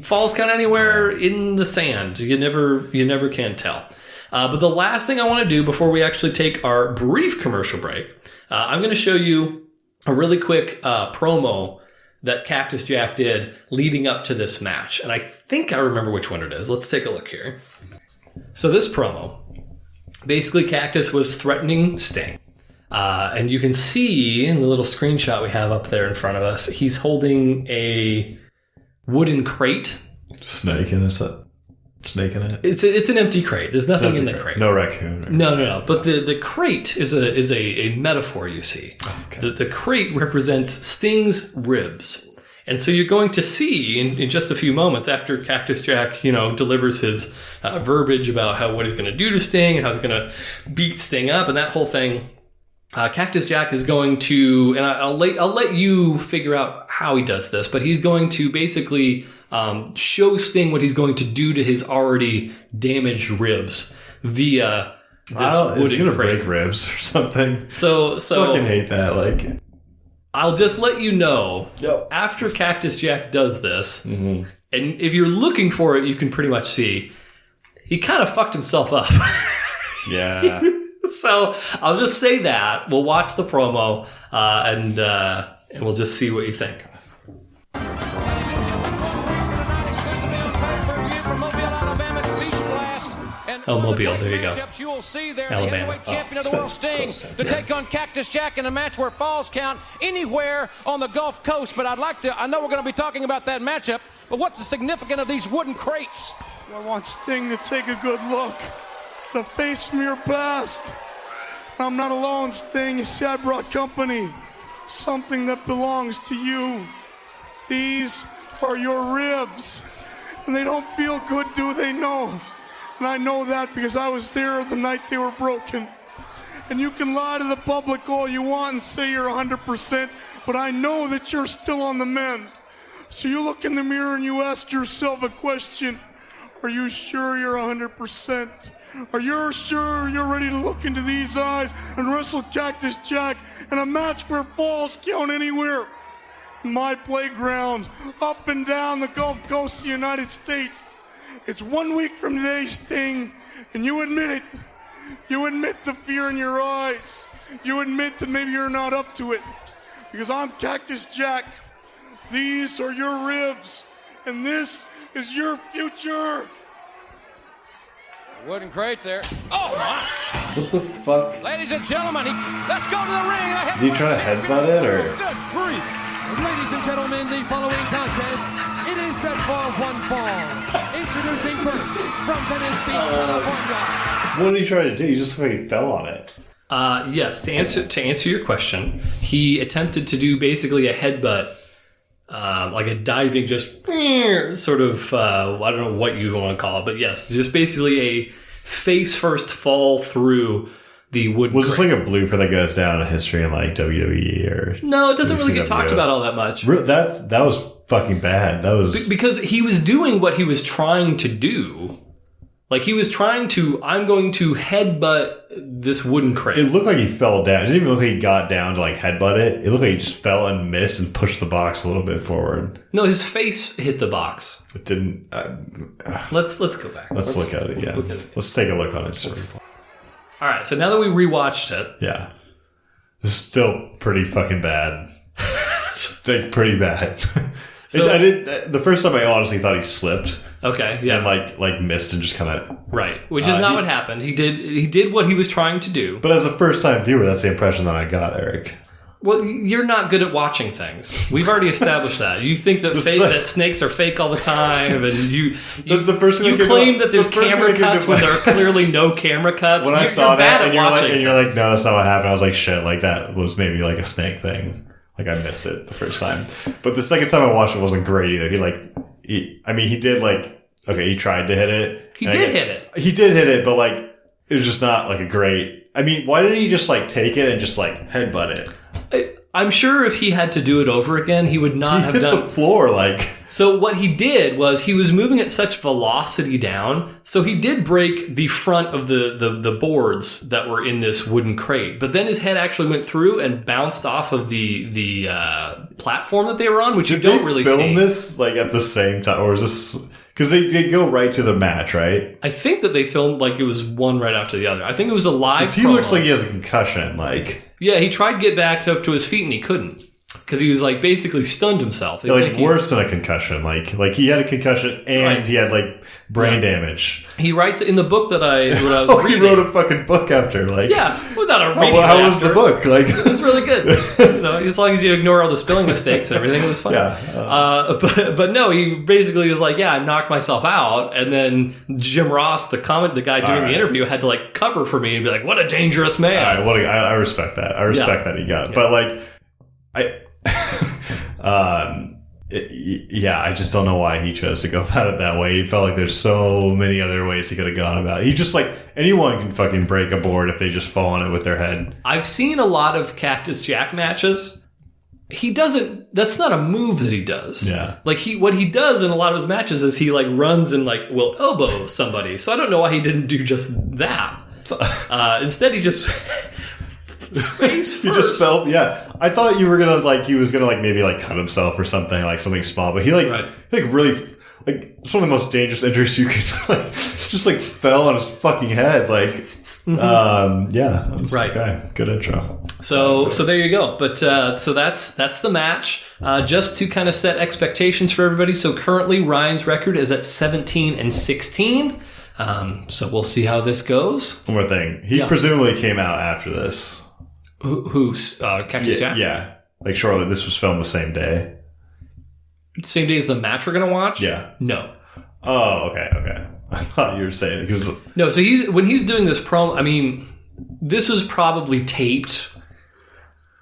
Falls Count Anywhere in the sand. You never can tell. But the last thing I want to do before we actually take our brief commercial break, I'm going to show you a really quick promo that Cactus Jack did leading up to this match. And I think I remember which one it is. Let's take a look here. So this promo, basically Cactus was threatening Sting. And you can see in the little screenshot we have up there in front of us, he's holding a wooden crate. Snake in it? It's an empty crate. There's nothing in the crate. No raccoon. No. But the crate is a metaphor, you see. Okay. The crate represents Sting's ribs. And so you're going to see in just a few moments after Cactus Jack, delivers his verbiage about what he's going to do to Sting and how he's going to beat Sting up and that whole thing. Cactus Jack is going to, and I'll let you figure out how he does this, but he's going to basically show Sting what he's going to do to his already damaged ribs via this wooden crate. Is he going to break ribs or something? So I fucking hate that. I'll just let you know, after Cactus Jack does this, and if you're looking for it, you can pretty much see, he kind of fucked himself up. Yeah. So I'll just say that. We'll watch the promo, and we'll just see what you think. Oh, Mobile, there you go. Alabama. Champion of the world Sting to take on Cactus Jack in a match where Falls Count Anywhere on the Gulf Coast. But I know we're going to be talking about that matchup, but what's the significance of these wooden crates? I want Sting to take a good look. To face from your past. I'm not alone, Sting. You see, I brought company. Something that belongs to you. These are your ribs. And they don't feel good, do they? No. And I know that because I was there the night they were broken. And you can lie to the public all you want and say you're 100%, but I know that you're still on the mend. So you look in the mirror and you ask yourself a question. Are you sure you're 100%? Are you sure you're ready to look into these eyes and wrestle Cactus Jack in a match where Falls Count Anywhere? In my playground, up and down the Gulf Coast of the United States. It's 1 week from today, Sting, and you admit it. You admit the fear in your eyes. You admit that maybe you're not up to it. Because I'm Cactus Jack. These are your ribs, and this is your future. Wooden crate there. Oh, my. What the fuck? Ladies and gentlemen, let's go to the ring. Did you try to headbutt it, or? Good grief. Ladies and gentlemen, the following contest, it is set for one fall. Each Introducing first from Venice Beach, California. What did he try to do? He just like fell on it. Yes, to answer your question, he attempted to do basically a headbutt, like a diving, just sort of, I don't know what you want to call it, but yes, just basically a face-first fall through the wood. Was this like a blooper that goes down in history in like WWE or? No, it doesn't really get talked about all that much. That was fucking bad. That was because he was doing what he was trying to do. Like, he was trying to, I'm going to headbutt this wooden crate. It looked like he fell down. It didn't even look like he got down to, like, headbutt it. It looked like he just fell and missed and pushed the box a little bit forward. No, his face hit the box. It didn't. Let's go back. Let's look at it again. Let's take a look on it. All right, so now that we rewatched it. Yeah. It's still pretty fucking bad. It's like, pretty bad. So, the first time I honestly thought he slipped. Okay, yeah. And like missed and just kind of... Right, which is not what happened. He did what he was trying to do. But as a first-time viewer, that's the impression that I got, Eric. Well, you're not good at watching things. We've already established that. You think that that snakes are fake all the time, and you claim that there's camera cuts when there are clearly no camera cuts. When I saw that, and you're like, no, that's not what happened. I was like, shit, like that was maybe like a snake thing. Like I missed it the first time. But the second time I watched it wasn't great either. He did like, okay, he tried to hit it. He did hit it, but like, it was just not like a great, I mean, why didn't he just like take it and just like headbutt it? I'm sure if he had to do it over again, he would not have done the floor like. So what he did was he was moving at such velocity down, so he did break the front of the boards that were in this wooden crate. But then his head actually went through and bounced off of the platform that they were on, which you don't really see. Did they film this like at the same time, or is this? Because they go right to the match, right? I think that they filmed like it was one right after the other. I think it was a live. Because he looks like he has a concussion, like. Yeah, he tried to get back up to his feet and he couldn't. Because he was like basically stunned himself. Yeah, like worse than a concussion. Like he had a concussion and he had like brain damage. He writes in the book that I was reading. He wrote a fucking book after. Like without a reading. How was the book? Like it was really good. As long as you ignore all the spelling mistakes and everything, it was fun. Yeah. But no, he basically was like, I knocked myself out, and then Jim Ross, the guy doing the interview, had to like cover for me and be like, "What a dangerous man." All right, I respect that. I respect that he got, but like I just don't know why he chose to go about it that way. He felt like there's so many other ways he could have gone about it. He just like, anyone can fucking break a board if they just fall on it with their head. I've seen a lot of Cactus Jack matches. That's not a move that he does. Yeah. Like what he does in a lot of his matches is he like runs and like will elbow somebody. So I don't know why he didn't do just that. Instead he just... He just felt, I thought you were gonna he was gonna maybe cut himself or something, like something small, but he really it's one of the most dangerous injuries you could just fell on his fucking head, okay, good intro. So there you go. But so that's the match. Just to kind of set expectations for everybody. So currently Ryan's record is at 17-16. So we'll see how this goes. One more thing, he presumably came out after this. Who's Cactus Jack? Yeah. Shortly, this was filmed the same day. Same day as the match we're going to watch? Yeah. No. Oh, okay. I thought you were saying it because... No, so when he's doing this promo, I mean, this was probably taped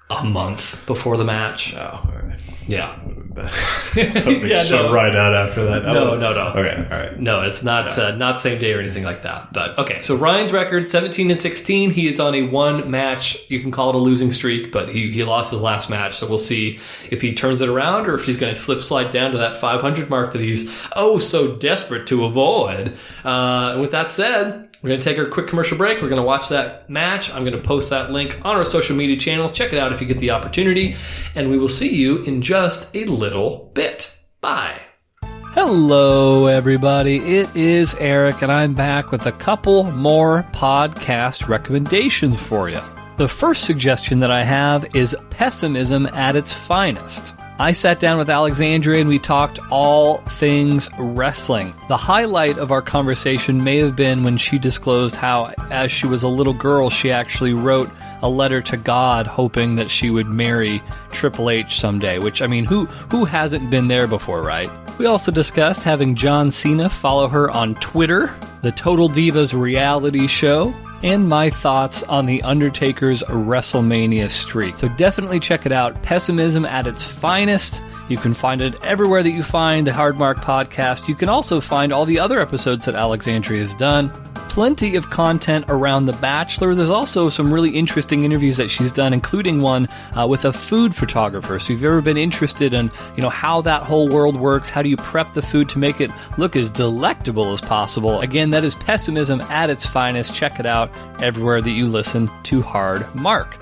a month before the match. Oh, all right. Yeah. Right out after that. No. Okay, all right. No, it's not not same day or anything like that. But okay, so Ryan's record 17-16. He is on a one match. You can call it a losing streak, but he lost his last match. So we'll see if he turns it around or if he's going to slide down to that 500 mark that he's so desperate to avoid. And with that said, we're going to take our quick commercial break. We're going to watch that match. I'm going to post that link on our social media channels. Check it out if you get the opportunity. And we will see you in just a little bit. Bye. Hello, everybody. It is Eric, and I'm back with a couple more podcast recommendations for you. The first suggestion that I have is pessimism at its finest. I sat down with Alexandria and we talked all things wrestling. The highlight of our conversation may have been when she disclosed how, as she was a little girl, she actually wrote a letter to God hoping that she would marry Triple H someday, which, I mean, who hasn't been there before, right? We also discussed having John Cena follow her on Twitter, the Total Divas reality show, and my thoughts on The Undertaker's WrestleMania streak. So definitely check it out. Pessimism at its finest. You can find it everywhere that you find the Hard Mark podcast. You can also find all the other episodes that Alexandria has done. Plenty of content around The Bachelor. There's also some really interesting interviews that she's done, including one with a food photographer. So if you've ever been interested in, how that whole world works, how do you prep the food to make it look as delectable as possible? Again, that is Pessimism at its finest. Check it out everywhere that you listen to Hard Mark.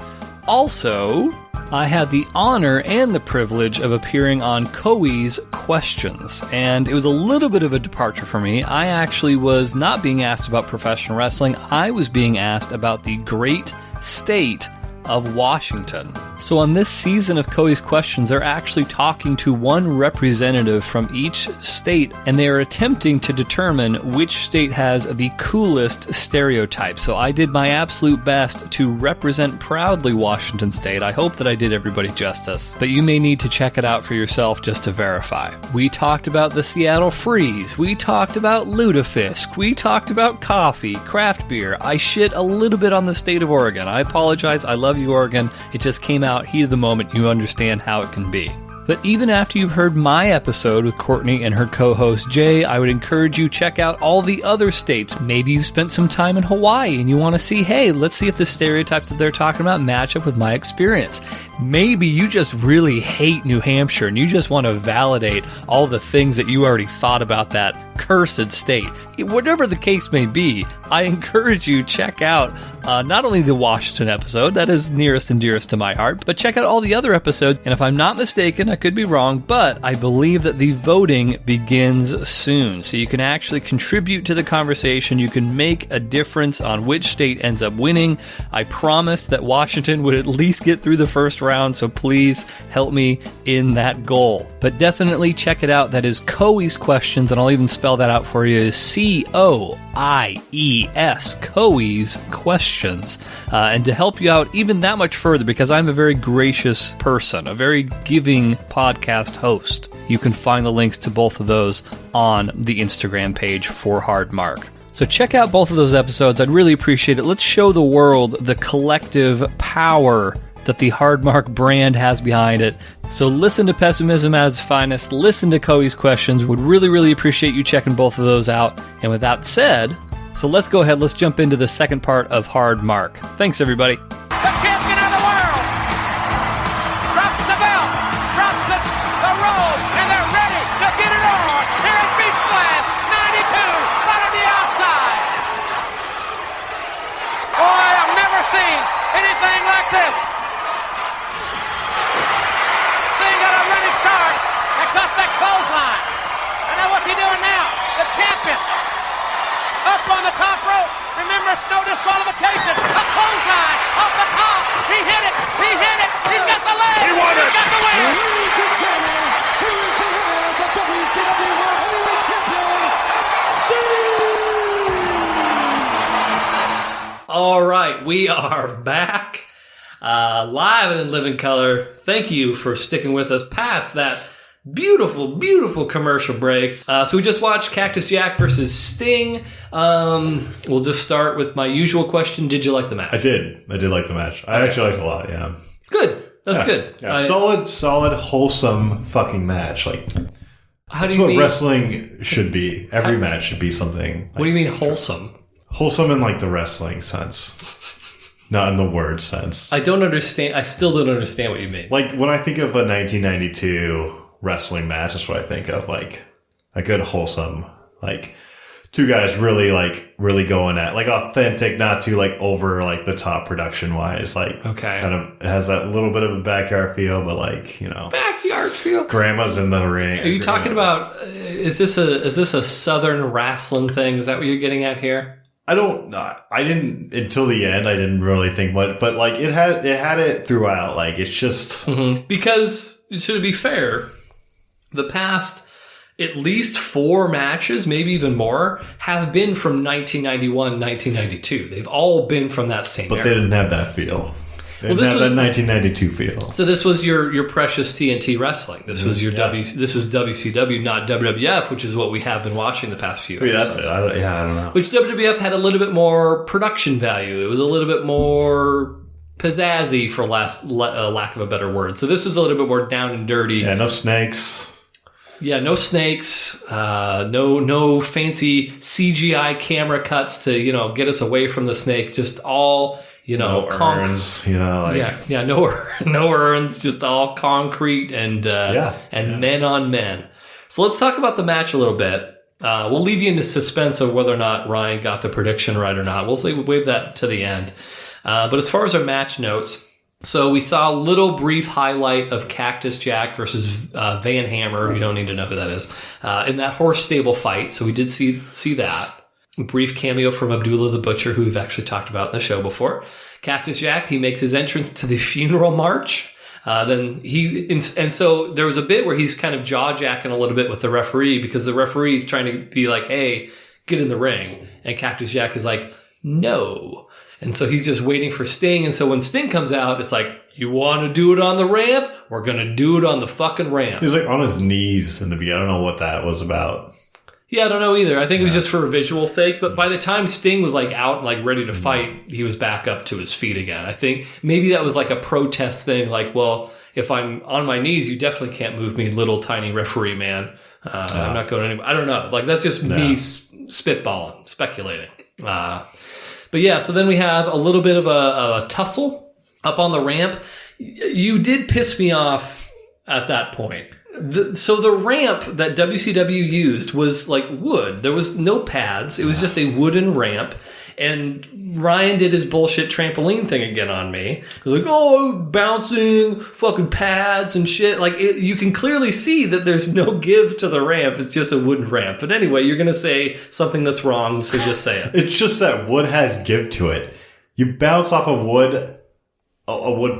Also, I had the honor and the privilege of appearing on Coey's Questions, and it was a little bit of a departure for me. I actually was not being asked about professional wrestling. I was being asked about the great state of Washington. So on this season of Coey's Questions, they're actually talking to one representative from each state, and they are attempting to determine which state has the coolest stereotype. So I did my absolute best to represent proudly Washington State. I hope that I did everybody justice, but you may need to check it out for yourself just to verify. We talked about the Seattle Freeze. We talked about Ludafisk. We talked about coffee, craft beer. I shit a little bit on the state of Oregon. I apologize. I love you, Oregon. It just came out heat of the moment. You understand how it can be. But even after you've heard my episode with Courtney and her co-host Jay, I would encourage you to check out all the other states. Maybe you've spent some time in Hawaii and you want to see, hey, let's see if the stereotypes that they're talking about match up with my experience. Maybe you just really hate New Hampshire and you just want to validate all the things that you already thought about that cursed state. Whatever the case may be, I encourage you to check out not only the Washington episode, that is nearest and dearest to my heart, but check out all the other episodes. And if I'm not mistaken, I could be wrong, but I believe that the voting begins soon. So you can actually contribute to the conversation. You can make a difference on which state ends up winning. I promised that Washington would at least get through the first round, so please help me in that goal. But definitely check it out. That is Coey's Questions, and I'll even spell that out for you. C-O-I-E-S, Coey's Questions. And to help you out even that much further, because I'm a very gracious person, a very giving podcast host, you can find the links to both of those on the Instagram page for Hard Mark. So check out both of those episodes. I'd really appreciate it. Let's show the world the collective power that the Hard Mark brand has behind it. So listen to Pessimism at its finest. Listen to Coey's Questions. Would really, really appreciate you checking both of those out. And with that said, so let's go ahead. Let's jump into the second part of Hard Mark. Thanks, everybody. The champion of the world drops the belt, drops the robe, and they're ready to get it on here at Beach Blast 92 out of the outside. Boy, I've never seen anything like this. Thing got a running start and cut that clothesline. And now what's he doing now? The champion up on the top rope. Remember, no disqualification. A clothesline off the top. He hit it. He hit it. He's got the leg. He won it. He's got the win. Ladies and gentlemen, here is the winner of the WCW World Heavyweight Champion, Steve. All right, we are back. Live and in living color. Thank you for sticking with us past that beautiful, beautiful commercial break. So we just watched Cactus Jack versus Sting. We'll just start with my usual question. Did you like the match? I did like the match. I actually liked it a lot, yeah. Good. That's good. Yeah. Solid, wholesome fucking match. Like, how do that's you what mean wrestling should be. Every match should be something. What do you mean wholesome? Wholesome in like the wrestling sense. Not in the word sense. I don't understand. I still don't understand what you mean. Like, when I think of a 1992 wrestling match, that's what I think of. Like, a good wholesome, like, two guys really going at, like, authentic, not too, like, over, like, the top production-wise. Like, okay. Kind of has that little bit of a backyard feel, but, like, Backyard feel? Grandma's in the ring. Are you talking about, is this a Southern wrestling thing? Is that what you're getting at here? I didn't until the end. I didn't really think much, but like it had it throughout. Like, it's just because, to be fair, the past at least 4 matches, maybe even more, have been from 1991, 1992. They've all been from that same era. But they didn't have that feel. Well, this was that 1992 feel. So this was your precious TNT Wrestling. This was your this was WCW, not WWF, which is what we have been watching the past few years. That's it. I don't know. Which WWF had a little bit more production value. It was a little bit more pizzazzy, for lack of a better word. So this was a little bit more down and dirty. Yeah, no snakes. Yeah, no snakes, no fancy CGI camera cuts to, get us away from the snake. Just all, no urns, no urns, just all concrete and men on men. So let's talk about the match a little bit. We'll leave you in the suspense of whether or not Ryan got the prediction right or not. We'll wave that to the end. But as far as our match notes, so we saw a little brief highlight of Cactus Jack versus Van Hammer. You don't need to know who that is. In that horse stable fight. So we did see that. A brief cameo from Abdullah the Butcher, who we've actually talked about in the show before. Cactus Jack, he makes his entrance to the funeral march. So there was a bit where he's kind of jaw-jacking a little bit with the referee because the referee's trying to be like, hey, get in the ring. And Cactus Jack is like, no. And so he's just waiting for Sting. And so when Sting comes out, it's like, you want to do it on the ramp? We're going to do it on the fucking ramp. He was like on his knees in the beginning. I don't know what that was about. Yeah, I don't know either. I think it was just for visual sake. But by the time Sting was like out and like ready to fight, he was back up to his feet again. I think maybe that was like a protest thing. Like, well, if I'm on my knees, you definitely can't move me, little tiny referee man. I'm not going anywhere. I don't know. Like, that's just me spitballing, speculating. But yeah, so then we have a little bit of a tussle up on the ramp. You did piss me off at that point. So the ramp that WCW used was like wood. There was no pads. It was just a wooden ramp. And Ryan did his bullshit trampoline thing again on me. He was like, oh, bouncing, fucking pads and shit. Like, you can clearly see that there's no give to the ramp. It's just a wooden ramp. But anyway, you're going to say something that's wrong, so just say it. It's just that wood has give to it. You bounce off a wood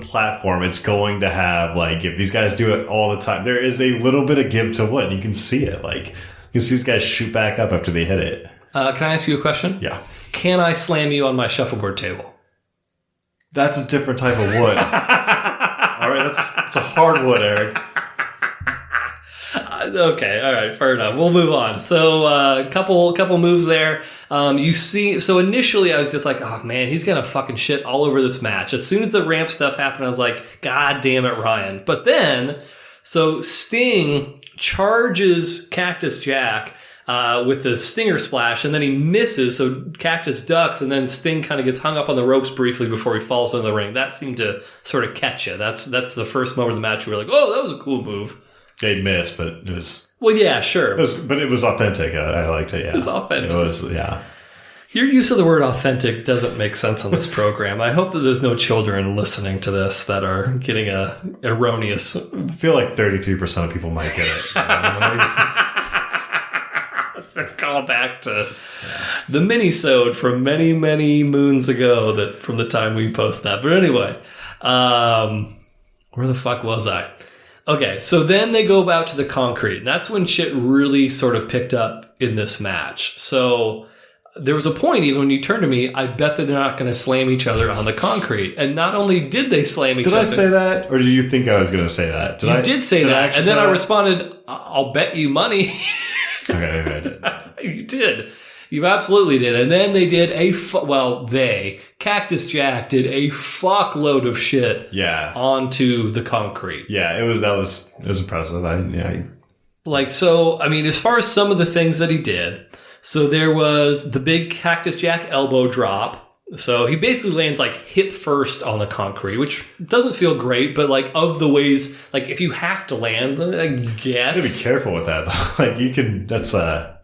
platform, it's going to have, like, if these guys do it all the time, there is a little bit of give to wood. You can see it. Like, you can see these guys shoot back up after they hit it. Can I ask you a question? Yeah. Can I slam you on my shuffleboard table? That's a different type of wood. All right, that's a hardwood, Eric. Okay, all right, fair enough. We'll move on. So, a couple moves there. So initially I was just like, oh man, he's gonna fucking shit all over this match. As soon as the ramp stuff happened, I was like, God damn it, Ryan. But then, so Sting charges Cactus Jack with the stinger splash, and then he misses, so Cactus ducks, and then Sting kind of gets hung up on the ropes briefly before he falls into the ring. That seemed to sort of catch you. That's the first moment of the match where you're like, oh, that was a cool move. They missed, but it was... Well, yeah, sure. But it was authentic. I liked it, yeah. It was authentic. It was, yeah. Your use of the word authentic doesn't make sense on this program. I hope that there's no children listening to this that are getting a erroneous... I feel like 33% of people might get it. It's a callback to the mini-sode from many, many moons ago that from the time we post that. But anyway, where the fuck was I? Okay, so then they go out to the concrete. And that's when shit really sort of picked up in this match. So there was a point, even when you turned to me, I bet that they're not going to slam each other on the concrete. And not only did they slam each other... Did I say that? Or did you think I was going to say that? You did say that. And then I responded, I'll bet you money. Okay, I did. You did. You absolutely did. And then they did Cactus Jack did a fuckload of shit onto the concrete. Yeah, it was impressive. As far as some of the things that he did, so there was the big Cactus Jack elbow drop. So he basically lands like hip first on the concrete, which doesn't feel great, but like of the ways, like if you have to land, I guess. You gotta be careful with that though. Like you can,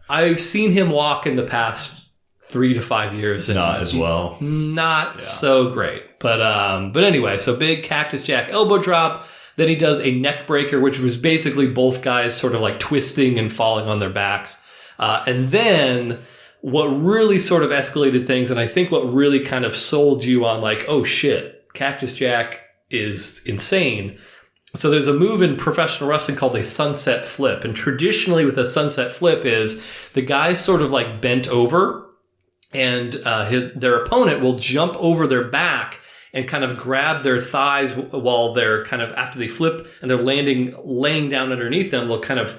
I've seen him walk in the past 3 to 5 years. And not as well. Not so great. But anyway, so big Cactus Jack elbow drop. Then he does a neck breaker, which was basically both guys sort of like twisting and falling on their backs. And then what really sort of escalated things, and I think what really kind of sold you on like, oh shit, Cactus Jack is insane. So there's a move in professional wrestling called a sunset flip. And traditionally with a sunset flip is the guy's sort of like bent over and their opponent will jump over their back and kind of grab their thighs while they're kind of, after they flip and they're laying down underneath them, they'll kind of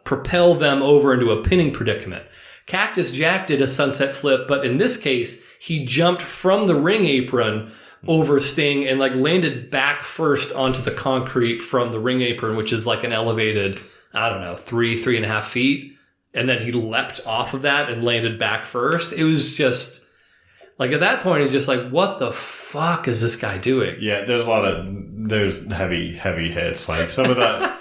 propel them over into a pinning predicament. Cactus Jack did a sunset flip, but in this case, he jumped from the ring apron over Sting and like landed back first onto the concrete from the ring apron, which is like an elevated, I don't know, 3.5 feet. And then he leapt off of that and landed back first. It was just like, at that point, it's just like, what the fuck is this guy doing? Yeah, there's heavy hits. Like some of that.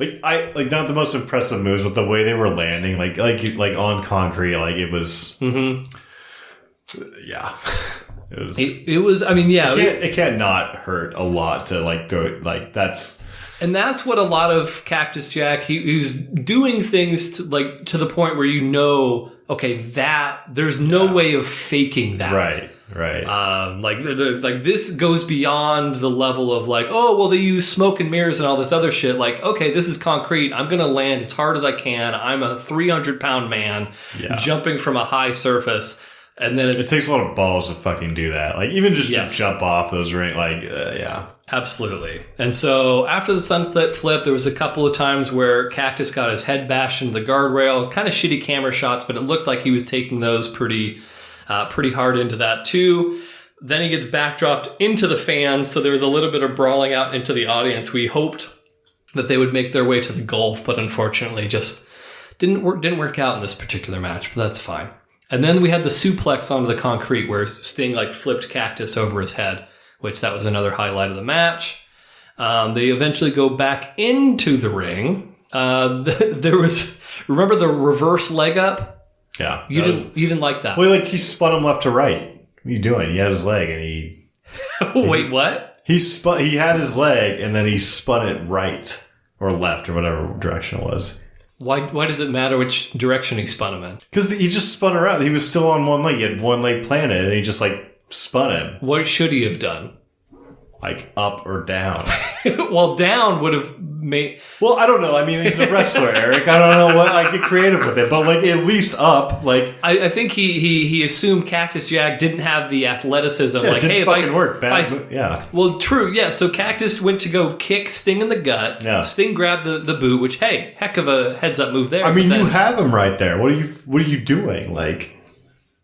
Not the most impressive moves, but the way they were landing, like on concrete, like it was, yeah, it was. I mean, yeah, it can't not hurt a lot to like go like that's. And that's what a lot of Cactus Jack, he's doing things to the point where okay, that there's no way of faking that. Right. Like this goes beyond the level of like, oh, well, they use smoke and mirrors and all this other shit. Like, okay, this is concrete. I'm going to land as hard as I can. I'm a 300-pound man jumping from a high surface. And then it takes a lot of balls to fucking do that. Like, even just to jump off those rings, yeah. Absolutely. And so after the sunset flip, there was a couple of times where Cactus got his head bashed into the guardrail. Kind of shitty camera shots, but it looked like he was taking those pretty hard into that too. Then he gets backdropped into the fans, so there was a little bit of brawling out into the audience. We hoped that they would make their way to the Gulf, but unfortunately just didn't work out in this particular match, but that's fine. And then we had the suplex onto the concrete where Sting like flipped Cactus over his head, which that was another highlight of the match. They eventually go back into the ring. There was, remember the reverse leg up? Yeah. You didn't like that. Well, like he spun him left to right. What are you doing? He had his leg and he... Wait, what? He had his leg and then he spun it right or left or whatever direction it was. Why does it matter which direction he spun him in? Because he just spun around. He was still on one leg. He had one leg planted and he just like spun him. What should he have done? Like up or down. Well, down would have made... Well, I don't know. I mean, he's a wrestler, Eric. I don't know what... Like, get creative with it. But, like, at least up, like... I think he assumed Cactus Jack didn't have the athleticism. Yeah, like, it didn't hey, fucking work. Yeah. Well, true. Yeah, so Cactus went to go kick Sting in the gut. Yeah. Sting grabbed the boot, which, hey, heck of a heads-up move there. I mean, you have him right there. What are you doing? Like...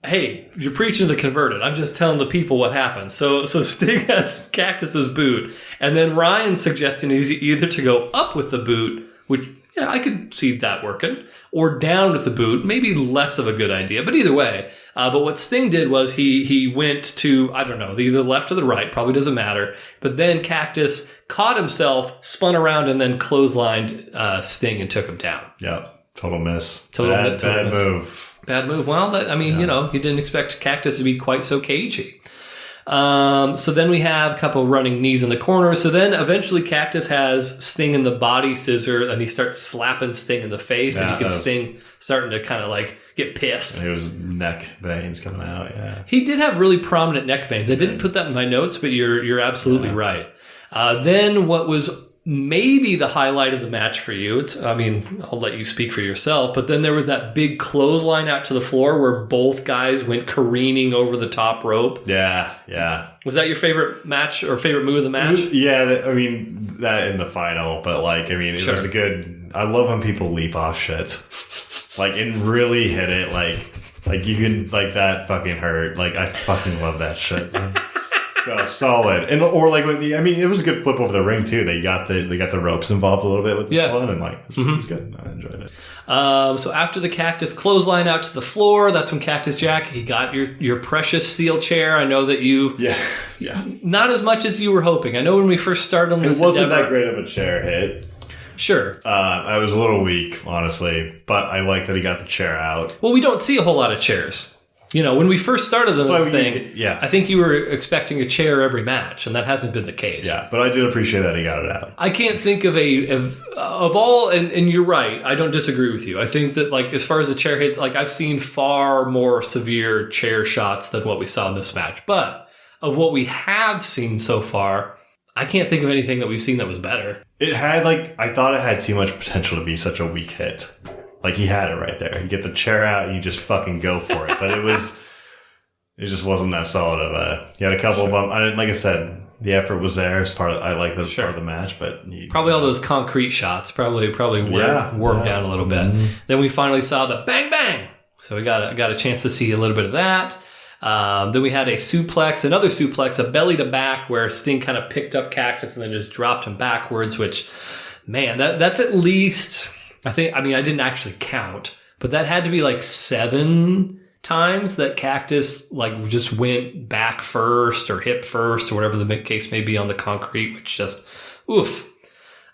Hey, you're preaching to the converted. I'm just telling the people what happened. So Sting has Cactus's boot, and then Ryan suggesting he's either to go up with the boot, which, yeah, I could see that working, or down with the boot. Maybe less of a good idea, but either way. But what Sting did was he went to, I don't know, either the left or the right, probably doesn't matter. But then Cactus caught himself, spun around, and then clotheslined Sting and took him down. Yep. Total miss. Bad move. Bad move. Well, you didn't expect Cactus to be quite so cagey. So then we have a couple running knees in the corner. So then eventually Cactus has Sting in the body scissor, and he starts slapping Sting in the face, and you can Sting starting to kind of like get pissed. And it was neck veins coming out. Yeah, he did have really prominent neck veins. I didn't put that in my notes, but you're absolutely right. Then what was maybe the highlight of the match for you, I'll let you speak for yourself, but then there was that big clothesline out to the floor where both guys went careening over the top rope. Yeah. Was that your favorite match or favorite move of the match? Yeah, that in the final, but it was a good... I love when people leap off shit. And really hit it, like you can, that fucking hurt. I fucking love that shit. So solid, it was a good flip over the ring too. They got the ropes involved a little bit with this one, and it was good. I enjoyed it. So after the Cactus clothesline out to the floor, that's when Cactus Jack, he got your precious steel chair. I know that you, not as much as you were hoping. I know when we first started on this, it wasn't that great of a chair hit. Sure. I was a little weak, honestly, but I like that he got the chair out. Well, we don't see a whole lot of chairs. When we first started this thing, I think you were expecting a chair every match, and that hasn't been the case. Yeah, but I did appreciate that he got it out. I can't think of all, and you're right, I don't disagree with you. I think that, as far as the chair hits, I've seen far more severe chair shots than what we saw in this match. But of what we have seen so far, I can't think of anything that we've seen that was better. It had, I thought it had too much potential to be such a weak hit. He had it right there. You get the chair out and you just fucking go for it. But it was... it just wasn't that solid of a. He had a couple of them. Like I said, the effort was there as part of. I like the part of the match, but probably all those concrete shots probably wore him down a little bit. Then we finally saw the bang bang. So we got a chance to see a little bit of that. Then we had another suplex, a belly to back, where Sting kind of picked up Cactus and then just dropped him backwards. Which, man, that's at least. I didn't actually count, but that had to be like 7 times that Cactus like just went back first or hip first or whatever the case may be on the concrete, which just oof.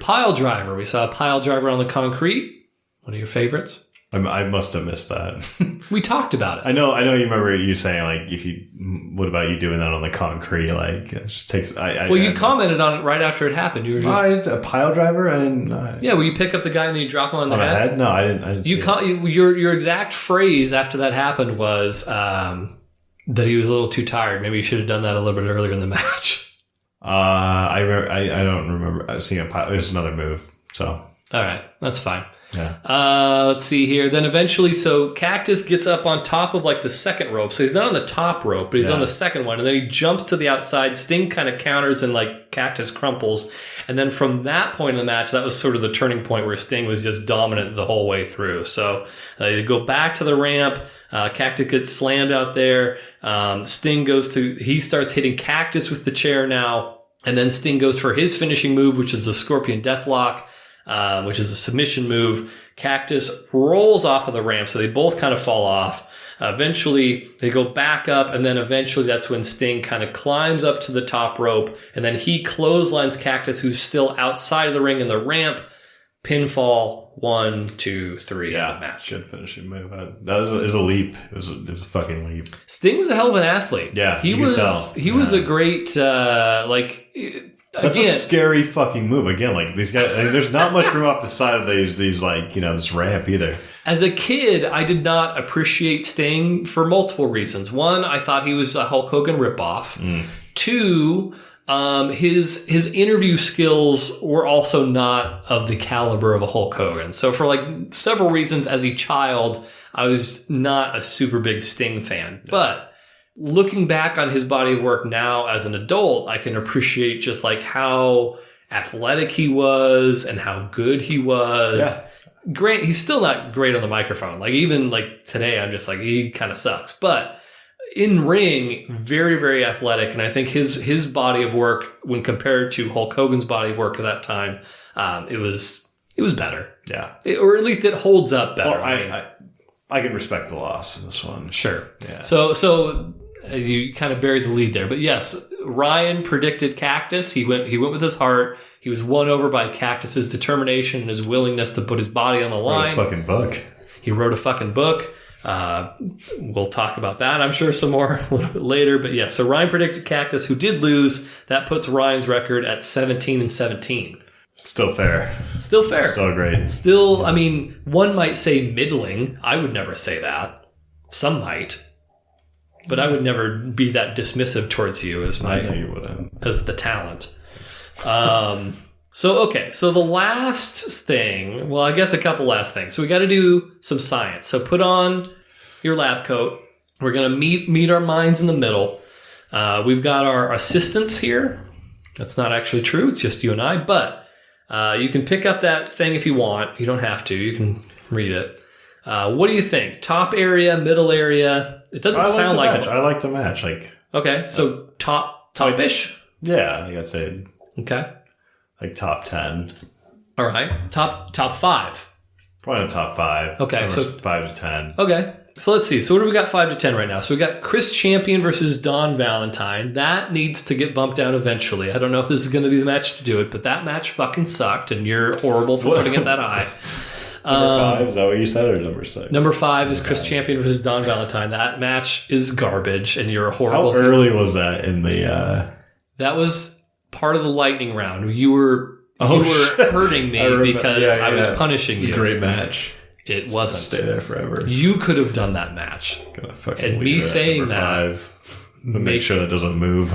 Pile driver. We saw a pile driver on the concrete. One of your favorites. I must have missed that. We talked about it. I know. You remember you saying like, what about you doing that on the concrete? Like, it just takes. You commented on it right after it happened. You were just, it's a pile driver. I didn't. Yeah, well, you pick up the guy and then you drop him on the head. No, I didn't. Your exact phrase after that happened was that he was a little too tired. Maybe you should have done that a little bit earlier in the match. I don't remember. I was seeing a pile. There's another move. So all right, that's fine. Yeah. Let's see here. Then eventually, so Cactus gets up on top of like the second rope. So he's not on the top rope, but he's on the second one. And then he jumps to the outside. Sting kind of counters and like Cactus crumples. And then from that point in the match, that was sort of the turning point where Sting was just dominant the whole way through. So you go back to the ramp. Cactus gets slammed out there. Sting he starts hitting Cactus with the chair now. And then Sting goes for his finishing move, which is the Scorpion Deathlock. Which is a submission move. Cactus rolls off of the ramp, so they both kind of fall off. Eventually, they go back up, and then eventually that's when Sting kind of climbs up to the top rope, and then he clotheslines Cactus, who's still outside of the ring in the ramp. Pinfall, 1, 2, 3. Match. Good finishing move. That was a leap. It was a fucking leap. Sting was a hell of an athlete. Yeah, he was a great That's a scary fucking move. Again, like these guys, there's not much room off the side of these like, this ramp either. As a kid, I did not appreciate Sting for multiple reasons. One, I thought he was a Hulk Hogan ripoff. 2, his interview skills were also not of the caliber of a Hulk Hogan. So for like several reasons as a child, I was not a super big Sting fan. Yeah. But looking back on his body of work now as an adult, I can appreciate just like how athletic he was and how good he was. Yeah. Great. He's still not great on the microphone. Like even like today, I'm just like, he kind of sucks. But in ring, very, very athletic. And I think his body of work, when compared to Hulk Hogan's body of work at that time, it was better. Yeah. Or at least it holds up better. Well, I can respect the loss in this one. Sure. Yeah. So you kind of buried the lead there, but yes, Ryan predicted Cactus. He went with his heart. He was won over by Cactus's determination and his willingness to put his body on the line. Wrote a fucking book. He wrote a fucking book. We'll talk about that, I'm sure, some more a little bit later. But yeah, so Ryan predicted Cactus, who did lose. That puts Ryan's record at 17-17. Still fair. Still fair. Still great. Still, I mean, one might say middling. I would never say that. Some might. But I would never be that dismissive towards you as I know you wouldn't. As the talent. So the last thing, well, I guess a couple last things. So we got to do some science. So put on your lab coat. We're going to meet our minds in the middle. We've got our assistants here. That's not actually true. It's just you and I. But you can pick up that thing if you want. You don't have to. You can read it. What do you think? Top area, middle area? It doesn't sound like I like the match. Like, okay, so top-ish? Yeah, I'd say. Okay. Like top 10. All right. Top 5. Probably not top 5. Okay, so 5 to 10. Okay. So let's see. So what do we got 5 to 10 right now? So we got Chris Champion versus Don Valentine. That needs to get bumped down eventually. I don't know if this is going to be the match to do it, but that match fucking sucked, and you're horrible for putting it that high. Number 5, is that what you said, or number 6? Number 5 is Chris Champion versus Don Valentine. That match is garbage, and you're a horrible. How early was that in the? That was part of the lightning round. You were hurting me because I was punishing you. It was a great match. It wasn't. Stay there forever. You could have done that match. And me saying that, make sure that doesn't move.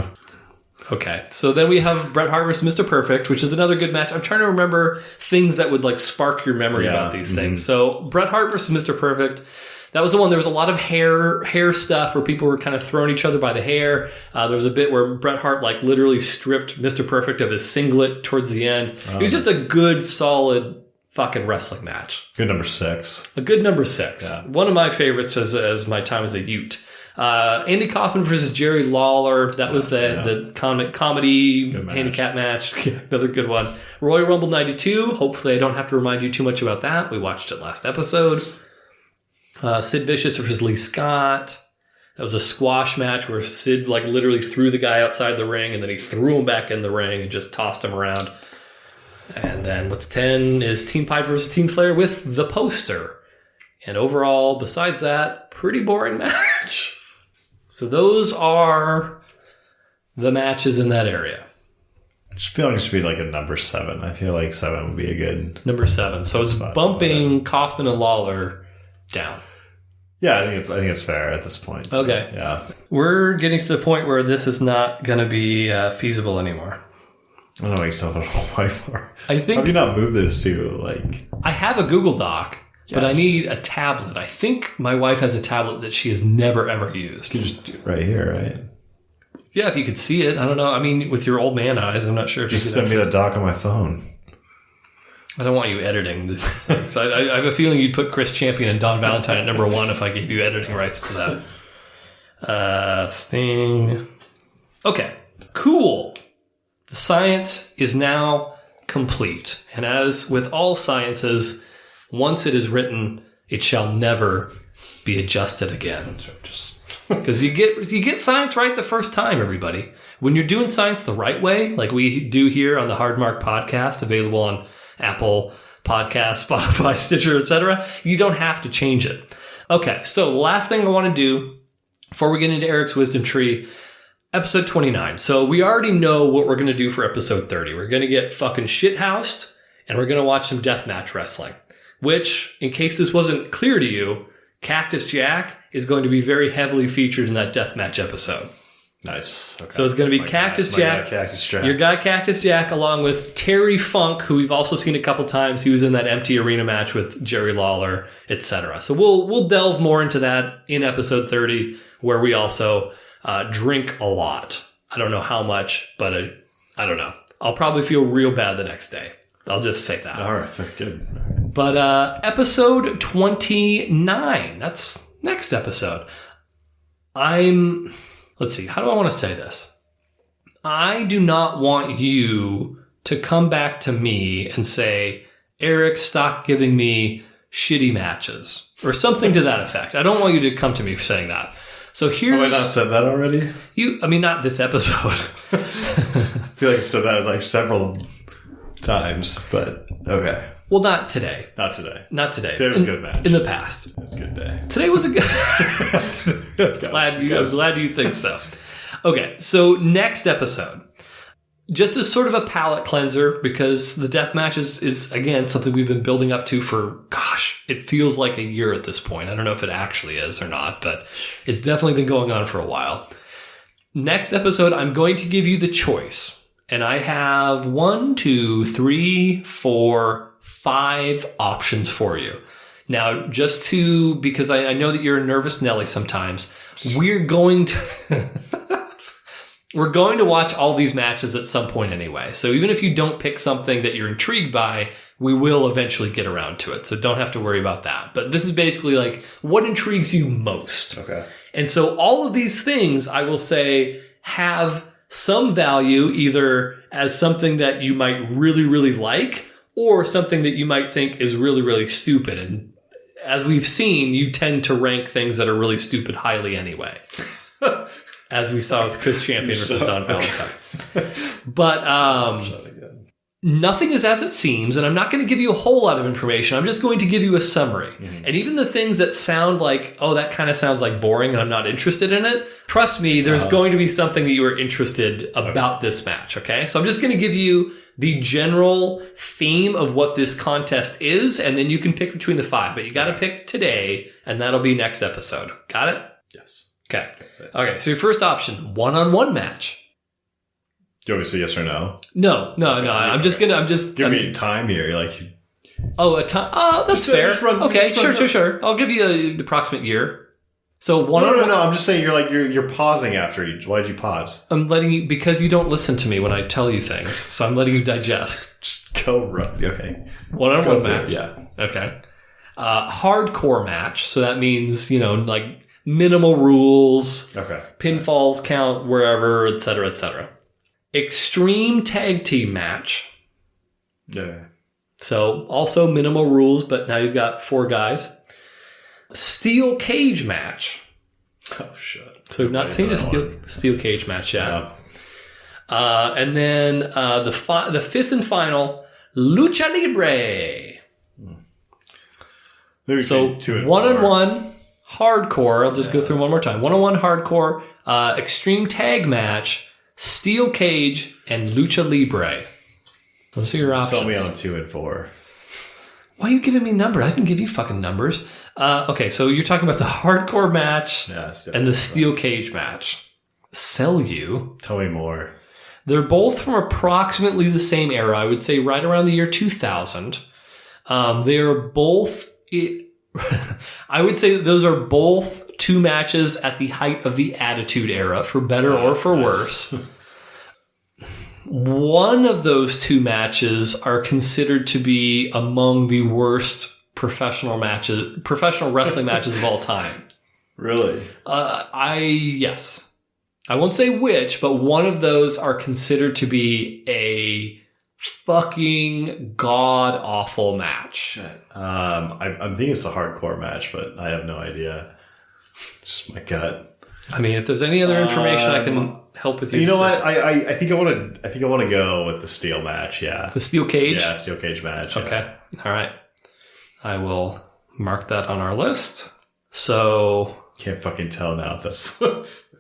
Okay, so then we have Bret Hart versus Mr. Perfect, which is another good match. I'm trying to remember things that would like spark your memory about these things. So Bret Hart versus Mr. Perfect. That was the one. There was a lot of hair stuff where people were kind of throwing each other by the hair. There was a bit where Bret Hart like literally stripped Mr. Perfect of his singlet towards the end. It was just a good, solid fucking wrestling match. Good number 6. A good number 6. Yeah. One of my favorites as my time as a Ute. Andy Kaufman versus Jerry Lawler. That was the comedy handicap match. Another good one. Royal Rumble 92. Hopefully I don't have to remind you too much about that. We watched it last episode. Sid Vicious versus Lee Scott. That was a squash match where Sid like literally threw the guy outside the ring and then he threw him back in the ring and just tossed him around. And then what's 10 is Team Piper versus Team Flair with the poster. And overall, besides that, pretty boring match. So those are the matches in that area. I just feel like it should be like a number 7. I feel like 7 would be a good number 7. So it's bumping Kaufman and Lawler down. Yeah, I think it's fair at this point. Okay. Yeah. We're getting to the point where this is not going to be feasible anymore. I don't know why you still have a whiteboard. I think. How do you not move this to like? I have a Google Doc. But I need a tablet. I think my wife has a tablet that she has never, ever used. You can just do it right here, right? Yeah, if you could see it. I don't know. I mean, with your old man eyes, I'm not sure if just you send me the doc on my phone. I don't want you editing this thing. So I have a feeling you'd put Chris Champion and Don Valentine at number 1 if I gave you editing rights to that. Sting. Okay. Cool. The science is now complete. And as with all sciences, once it is written, it shall never be adjusted again. Because you get science right the first time, everybody. When you're doing science the right way, like we do here on the Hard Mark Podcast, available on Apple Podcasts, Spotify, Stitcher, etc., you don't have to change it. Okay, so the last thing I want to do before we get into Eric's Wisdom Tree, episode 29. So we already know what we're going to do for episode 30. We're going to get fucking shithoused, and we're going to watch some deathmatch wrestling. Which, in case this wasn't clear to you, Cactus Jack is going to be very heavily featured in that deathmatch episode. Nice. Okay. So it's going to be Cactus Jack. Your guy Cactus Jack, along with Terry Funk, who we've also seen a couple times. He was in that empty arena match with Jerry Lawler, etc. So we'll delve more into that in episode 30, where we also drink a lot. I don't know how much, but I don't know. I'll probably feel real bad the next day. I'll just say that. All right, good. But episode 29, that's next episode. Let's see, how do I want to say this? I do not want you to come back to me and say, Eric, stop giving me shitty matches, or something to that effect. I don't want you to come to me for saying that. So here's... Have I not said that already? Not this episode. I feel like I've said that like several times, but okay. Well, not today. Not today. Today was a good match. In the past. It was a good day. Today was a good... I'm glad you think so. Okay, so next episode. Just as sort of a palate cleanser, because the death match is again, something we've been building up to for, it feels like a year at this point. I don't know if it actually is or not, but it's definitely been going on for a while. Next episode, I'm going to give you the choice. And I have 1, 2, 3, 4, 5 options for you. Now, because I know that you're a nervous Nelly sometimes, we're going to watch all these matches at some point anyway. So even if you don't pick something that you're intrigued by, we will eventually get around to it. So don't have to worry about that. But this is basically like, what intrigues you most? Okay. And so all of these things, I will say, have some value either as something that you might really, really like, or something that you might think is really, really stupid. And as we've seen, you tend to rank things that are really stupid highly anyway. As we saw with Chris Champion versus Don Valentine. But nothing is as it seems, and I'm not going to give you a whole lot of information. I'm just going to give you a summary. Mm-hmm. And even the things that sound like, oh, that kind of sounds like boring and I'm not interested in it, trust me, there's going to be something that you are interested about this match, okay? So I'm just going to give you the general theme of what this contest is, and then you can pick between the 5. But you got to pick today, and that'll be next episode. Got it? Yes. Okay. Okay, so your first option, one-on-one match. Do you want me to say yes or no? No. I'm just give me time here. Oh, that's fair. Okay, sure. I'll give you an approximate year. So No. I'm just saying you're pausing after each. Why'd you pause? I'm letting you, because you don't listen to me when I tell you things. So I'm letting you digest. Just go right. Okay. One-on-one match. Yeah. Okay. Hardcore match. So that means, like minimal rules. Okay. Pinfalls count wherever, et cetera, et cetera. Extreme tag team match. Yeah. So also minimal rules, but now you've got 4 guys. Steel cage match. Oh, shit. So we've not seen a steel cage match yet. No. And then the fifth and final, Lucha Libre. So 2 and 1-on-1 hardcore. I'll just go through one more time. 1-on-1 hardcore, extreme tag match, steel cage, and Lucha Libre. Those are your options. Sell me on 2 and 4. Why are you giving me numbers? I didn't give you fucking numbers. Okay, so you're talking about the hardcore match and the steel cage match. Sell you? Tell me more. They're both from approximately the same era. I would say right around the year 2000. They are both... I would say that those are both 2 matches at the height of the Attitude Era, for better or for worse. One of those 2 matches are considered to be among the worst professional wrestling matches of all time. Really? Yes. I won't say which, but one of those are considered to be a fucking god-awful match. I'm thinking it's a hardcore match, but I have no idea. Just my gut. I mean, if there's any other information I can help with you. You know what? I think I want to go with the steel match. Yeah, the steel cage. Yeah, steel cage match. Okay, all right. I will mark that on our list. So can't fucking tell now if that's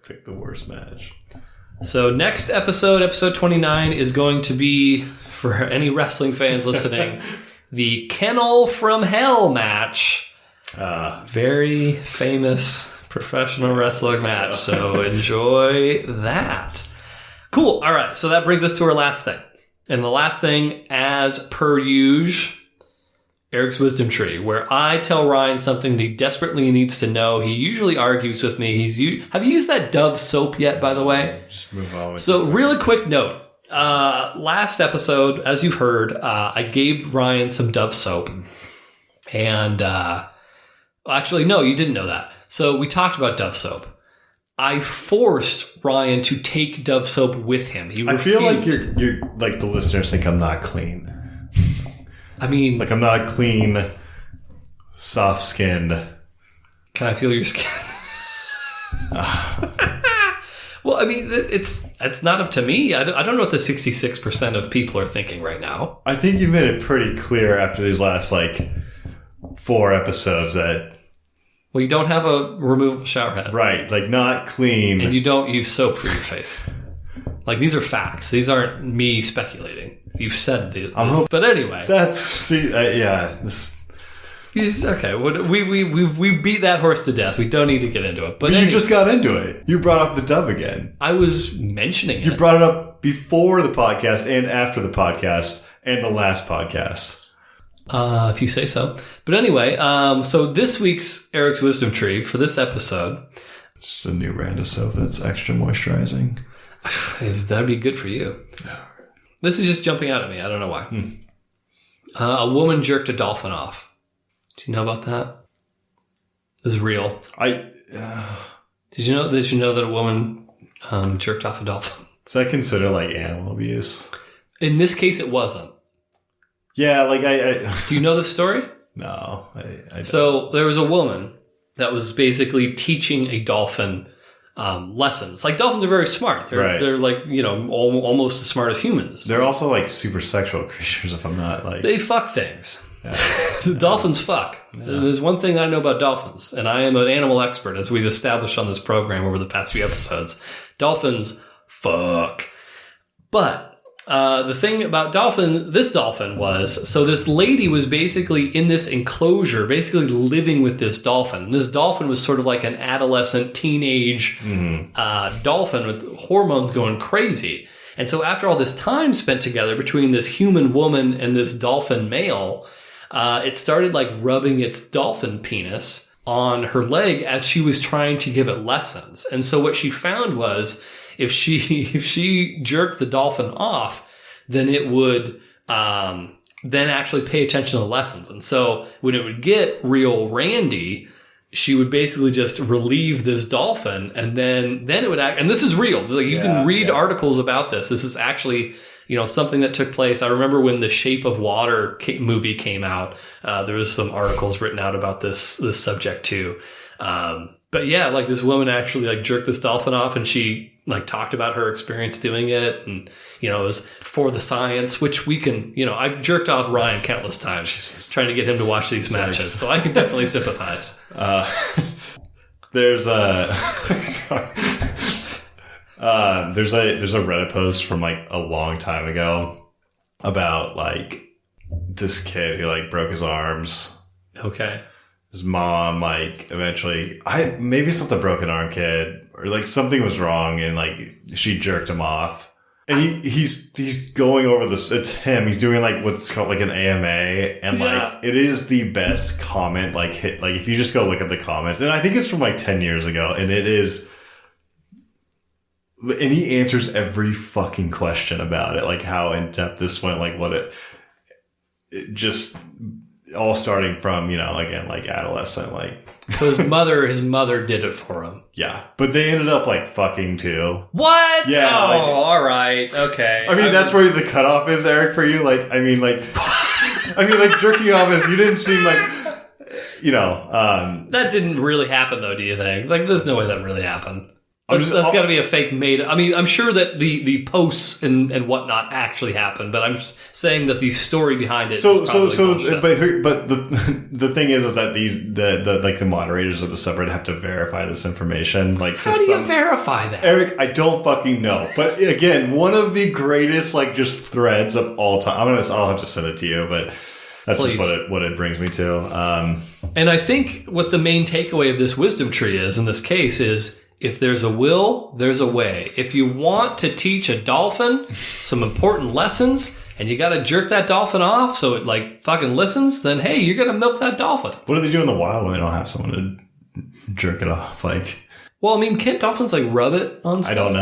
pick the worst match. So next episode 29, is going to be, for any wrestling fans listening, the Kennel from Hell match. Very famous professional wrestling match. So enjoy that. Cool. All right. So that brings us to our last thing. And the last thing, as per usual, Eric's Wisdom Tree, where I tell Ryan something that he desperately needs to know. He usually argues with me. Have you used that Dove soap yet, by the way? Just move on. So really quick note. Last episode, as you've heard, I gave Ryan some Dove soap. And actually, no, you didn't know that. So we talked about Dove soap. I forced Ryan to take Dove soap with him. He refused. I feel like you're like the listeners think I'm not clean. I mean, like I'm not a clean, soft-skinned. Can I feel your skin? Well, I mean, it's not up to me. I don't know what the 66% of people are thinking right now. I think you made it pretty clear after these last 4 episodes that. Well, you don't have a removable shower head. Right, not clean. And you don't use soap for your face. These are facts. These aren't me speculating. You've said this. But anyway. Okay, we beat that horse to death. We don't need to get into it. But you just got into it. You brought up the Dove again. I was mentioning it. You brought it up before the podcast and after the podcast and the last podcast. If you say so. But anyway, so this week's Eric's Wisdom Tree for this episode. It's a new brand of soap that's extra moisturizing. That'd be good for you. This is just jumping out at me. I don't know why. A woman jerked a dolphin off. Do you know about that? This is real. Did you know that a woman jerked off a dolphin? Does that consider animal abuse? In this case, it wasn't. Yeah, Do you know the story? No, I don't. So there was a woman that was basically teaching a dolphin lessons. Dolphins are very smart. They're almost as smart as humans. They're also super sexual creatures. If I'm not they fuck things. Yeah. The dolphins fuck. Yeah. There's one thing I know about dolphins, and I am an animal expert, as we've established on this program over the past few episodes. Dolphins fuck. But the thing about this dolphin was, so this lady was basically in this enclosure, basically living with this dolphin. This dolphin was sort of like an adolescent, teenage dolphin with hormones going crazy. And so after all this time spent together between this human woman and this dolphin male, it started like rubbing its dolphin penis on her leg as she was trying to give it lessons. And so what she found was if she jerked the dolphin off, then it would then actually pay attention to the lessons. And so when it would get real randy, she would basically just relieve this dolphin, and then it would act. And this is real. Like, you can read articles about this. This is actually, something that took place. I remember when the Shape of Water movie came out, there was some articles written out about this subject too. But yeah, like this woman actually like jerked this dolphin off, and she like talked about her experience doing it, and it was for the science, which we can, I've jerked off Ryan countless times trying to get him to watch these matches, so I can definitely sympathize. There's a there's a Reddit post from like a long time ago about like this kid who like broke his arms. Okay. His mom, like, eventually, maybe it's not the broken arm kid, or like something was wrong, and like she jerked him off. And he's going over this. It's him. He's doing like what's called like an AMA, and like it is the best comment. Like if you just go look at the comments, and I think it's from like 10 years ago, and it is. And he answers every fucking question about it, like how in depth this went, like what it just. All starting from, again, like adolescent, like. So his mother did it for him. Yeah. But they ended up like fucking too. What? Yeah. Oh, all right. Okay. I mean, that's where the cutoff is, Eric, for you. Like, like jerking off is, you didn't seem like, that didn't really happen though, do you think? Like, there's no way that really happened. That's got to be a fake made. I mean, I'm sure that the posts and whatnot actually happened, but I'm just saying that the story behind it. But the thing is that the moderators of the subreddit have to verify this information. Like, how do you verify that, Eric? I don't fucking know. But again, one of the greatest like just threads of all time. I'll have to send it to you, but. That's Please. Just what it brings me to. And I think what the main takeaway of this wisdom tree is in this case is. If there's a will, there's a way. If you want to teach a dolphin some important lessons and you got to jerk that dolphin off so it like fucking listens, then hey, you're going to milk that dolphin. What do they do in the wild when they don't have someone to jerk it off? Like, well, I mean, can't dolphins like rub it on stuff? I don't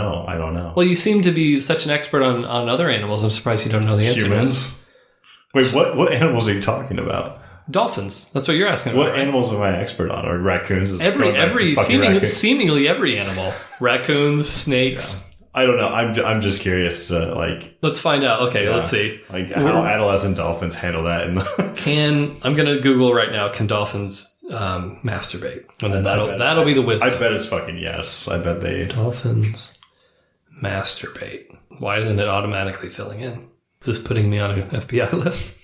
know. Well, you seem to be such an expert on other animals. I'm surprised you don't know the answer. Humans? Wait, what animals are you talking about? Dolphins. That's what you're asking about. What animals am I expert on? Or raccoons? Seemingly every animal. Raccoons, snakes. Yeah. I don't know. I'm just curious. Let's find out. Okay, let's see. Like how adolescent dolphins handle that. I'm gonna Google right now. Can dolphins masturbate? And then that'll be the wisdom. I bet it's fucking yes. I bet they dolphins masturbate. Why isn't it automatically filling in? Is this putting me on an FBI list?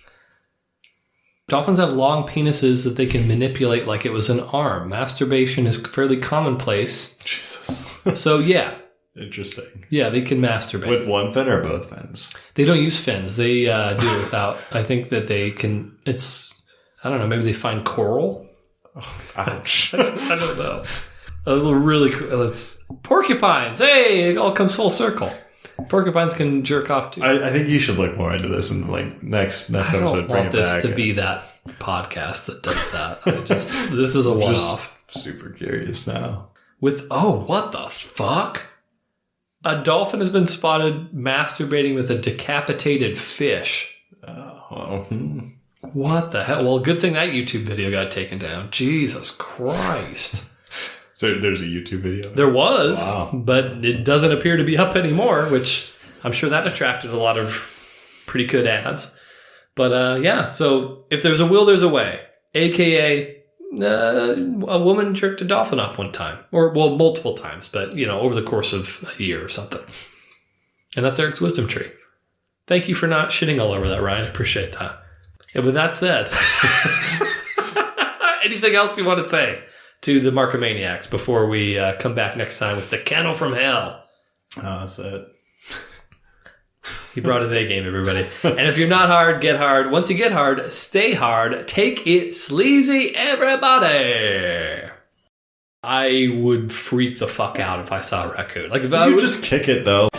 Dolphins have long penises that they can manipulate like it was an arm. Masturbation is fairly commonplace. Jesus. So, yeah. Interesting. Yeah, they can masturbate. With one fin or both fins? They don't use fins. They do it without. I think that they can. I don't know, maybe they find coral? Oh, ouch. I don't know. A little really cool. Porcupines. Hey, it all comes full circle. Porcupines can jerk off too. I think you should look more into this and like next episode. I don't want this to be that podcast that does that. This is a one-off. Super curious now. What the fuck? A dolphin has been spotted masturbating with a decapitated fish. What the hell? Well, good thing that YouTube video got taken down. Jesus Christ. So there's a YouTube video? There was, wow. But it doesn't appear to be up anymore, which I'm sure that attracted a lot of pretty good ads. But yeah, so if there's a will, there's a way. AKA, a woman jerked a dolphin off one time. Or, well, multiple times, but, over the course of a year or something. And that's Eric's wisdom tree. Thank you for not shitting all over that, Ryan. I appreciate that. And with that said, anything else you want to say to the Markomaniacs before we come back next time with the Kennel from Hell? Oh, that's it. He brought his A game, everybody. And if you're not hard, get hard. Once you get hard, stay hard. Take it sleazy, everybody. I would freak the fuck out if I saw a raccoon. Like if I would just kick it though.